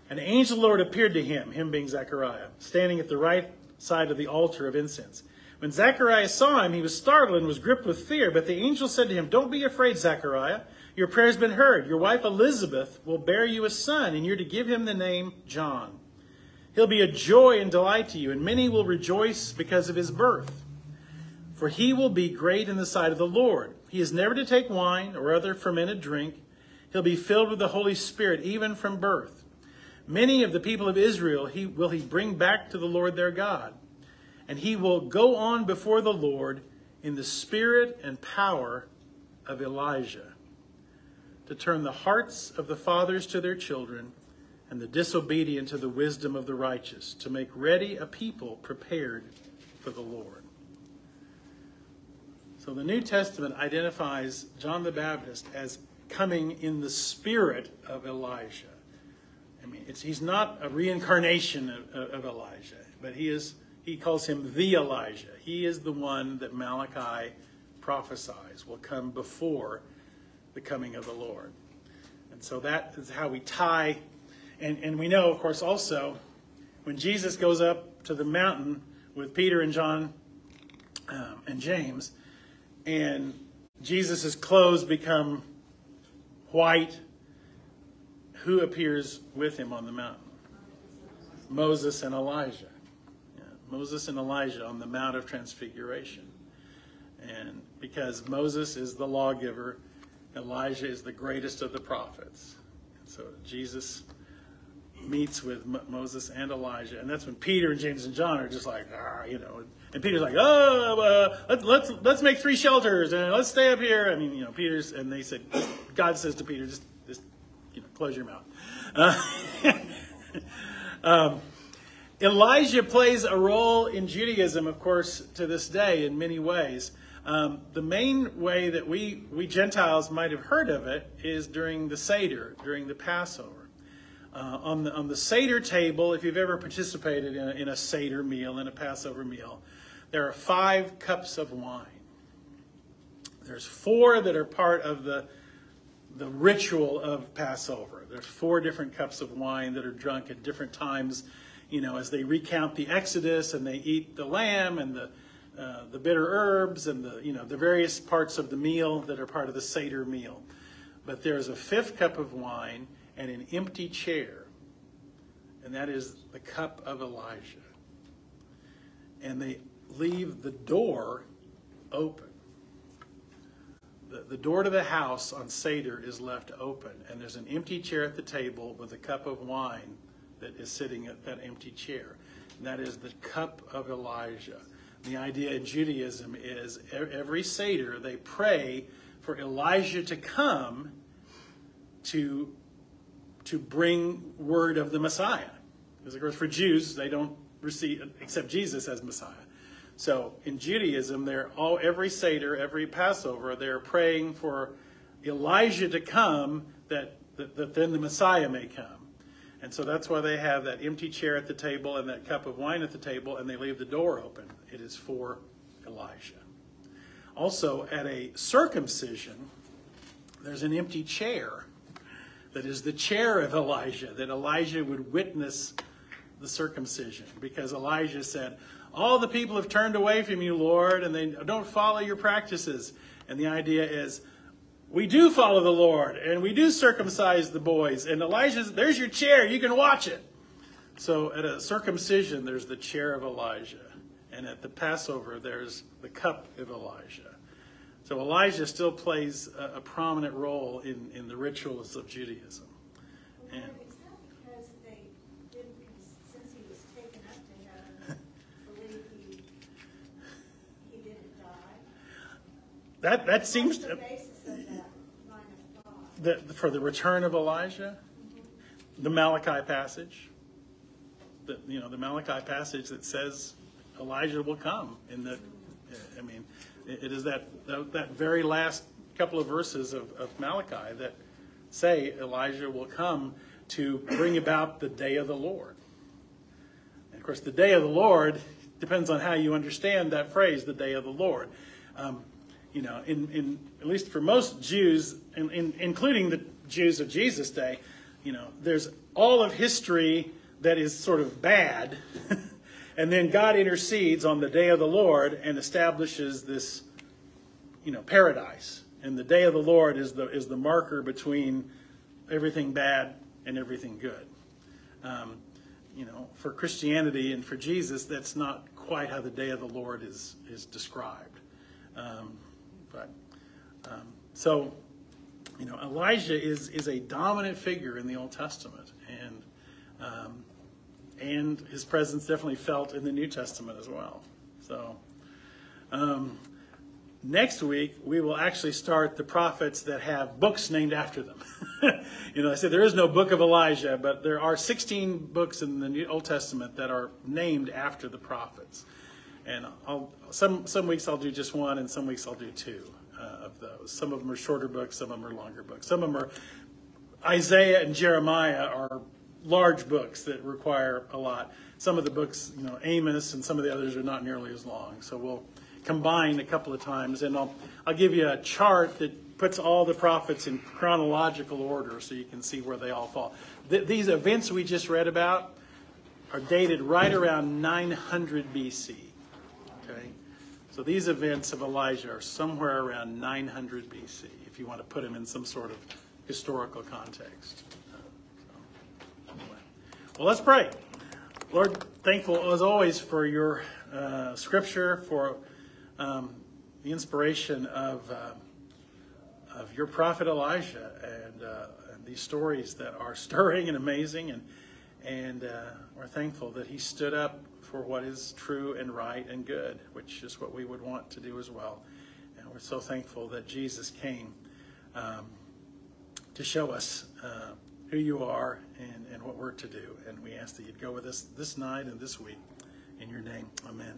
Speaker 1: An angel of the Lord appeared to him being Zechariah, standing at the right side of the altar of incense. When Zechariah saw him, he was startled and was gripped with fear. But the angel said to him, don't be afraid, Zechariah. Your prayer has been heard. Your wife Elizabeth will bear you a son, and you're to give him the name John. He'll be a joy and delight to you, and many will rejoice because of his birth. For he will be great in the sight of the Lord. He is never to take wine or other fermented drink. He'll be filled with the Holy Spirit even from birth. Many of the people of Israel will he bring back to the Lord their God. And he will go on before the Lord in the spirit and power of Elijah, to turn the hearts of the fathers to their children and the disobedient to the wisdom of the righteous, to make ready a people prepared for the Lord. So the New Testament identifies John the Baptist as coming in the spirit of Elijah. I mean, he's not a reincarnation of Elijah, but he calls him the Elijah. He is the one that Malachi prophesies will come before the coming of the Lord. And so that is how we tie. And we know, of course, also, when Jesus goes up to the mountain with Peter and John and James, and Jesus' clothes become white, who appears with him on the mountain? Moses and Elijah. Yeah, Moses and Elijah on the Mount of Transfiguration. And because Moses is the lawgiver, Elijah is the greatest of the prophets. And so Jesus meets with Moses and Elijah, and that's when Peter and James and John are just like, and Peter's like, let's make 3 shelters and let's stay up here. I mean, Peter's, and they said, God says to Peter, just close your mouth. Elijah plays a role in Judaism, of course, to this day in many ways. The main way that we Gentiles might have heard of it is during the Seder, during the Passover. On the Seder table, if you've ever participated in a Seder meal, in a Passover meal, there are 5 cups of wine. There's 4 that are part of the ritual of Passover. There's 4 different cups of wine that are drunk at different times, as they recount the Exodus and they eat the lamb and the bitter herbs and the various parts of the meal that are part of the Seder meal. But there's a 5th cup of wine and an empty chair, and that is the cup of Elijah. And they leave the door open. The door to the house on Seder is left open, and there's an empty chair at the table with a cup of wine that is sitting at that empty chair. And that is the cup of Elijah. The idea in Judaism is every Seder they pray for Elijah to come to bring word of the Messiah. Because, of course, for Jews, they don't accept Jesus as Messiah. So in Judaism, every Seder, every Passover, they're praying for Elijah to come, that then the Messiah may come. And so that's why they have that empty chair at the table and that cup of wine at the table, and they leave the door open. It is for Elijah. Also, at a circumcision, there's an empty chair that is the chair of Elijah, that Elijah would witness the circumcision. Because Elijah said, all the people have turned away from you, Lord, and they don't follow your practices. And the idea is, we do follow the Lord, and we do circumcise the boys. And Elijah's, there's your chair, you can watch it. So at a circumcision, there's the chair of Elijah. And at the Passover, there's the cup of Elijah. So Elijah still plays a prominent role in the rituals of Judaism.
Speaker 4: And is that because they didn't, since he was taken up to heaven, believe he didn't die?
Speaker 1: That seems
Speaker 4: What's the
Speaker 1: to...
Speaker 4: basis of that line of thought?
Speaker 1: For the return of Elijah, the Malachi passage, the Malachi passage that says Elijah will come. It is that very last couple of verses of Malachi that say Elijah will come to bring about the day of the Lord. And of course, the day of the Lord depends on how you understand that phrase, the day of the Lord. At least for most Jews, including the Jews of Jesus' day, there's all of history that is sort of bad, and then God intercedes on the day of the Lord and establishes this, paradise. And the day of the Lord is the marker between everything bad and everything good. For Christianity and for Jesus, that's not quite how the day of the Lord is described. Elijah is a dominant figure in the Old Testament, and his presence definitely felt in the New Testament as well. So next week we will actually start the prophets that have books named after them. I said there is no book of Elijah, but there are 16 books in the New Old Testament that are named after the prophets. And some weeks I'll do just one, and some weeks I'll do two of those. Some of them are shorter books, some of them are longer books. Some of them are Isaiah and Jeremiah are large books that require a lot. Some of the books, Amos and some of the others are not nearly as long. So we'll combine a couple of times, and I'll give you a chart that puts all the prophets in chronological order so you can see where they all fall. These events we just read about are dated right around 900 BC. Okay? So these events of Elijah are somewhere around 900 BC, if you want to put them in some sort of historical context. Well, let's pray. Lord, thankful as always for your scripture, for the inspiration of your prophet Elijah, and these stories that are stirring and amazing, and we're thankful that he stood up for what is true and right and good, which is what we would want to do as well. And we're so thankful that Jesus came to show us who you are and what we're to do. And we ask that you'd go with us this night and this week. In your name, amen.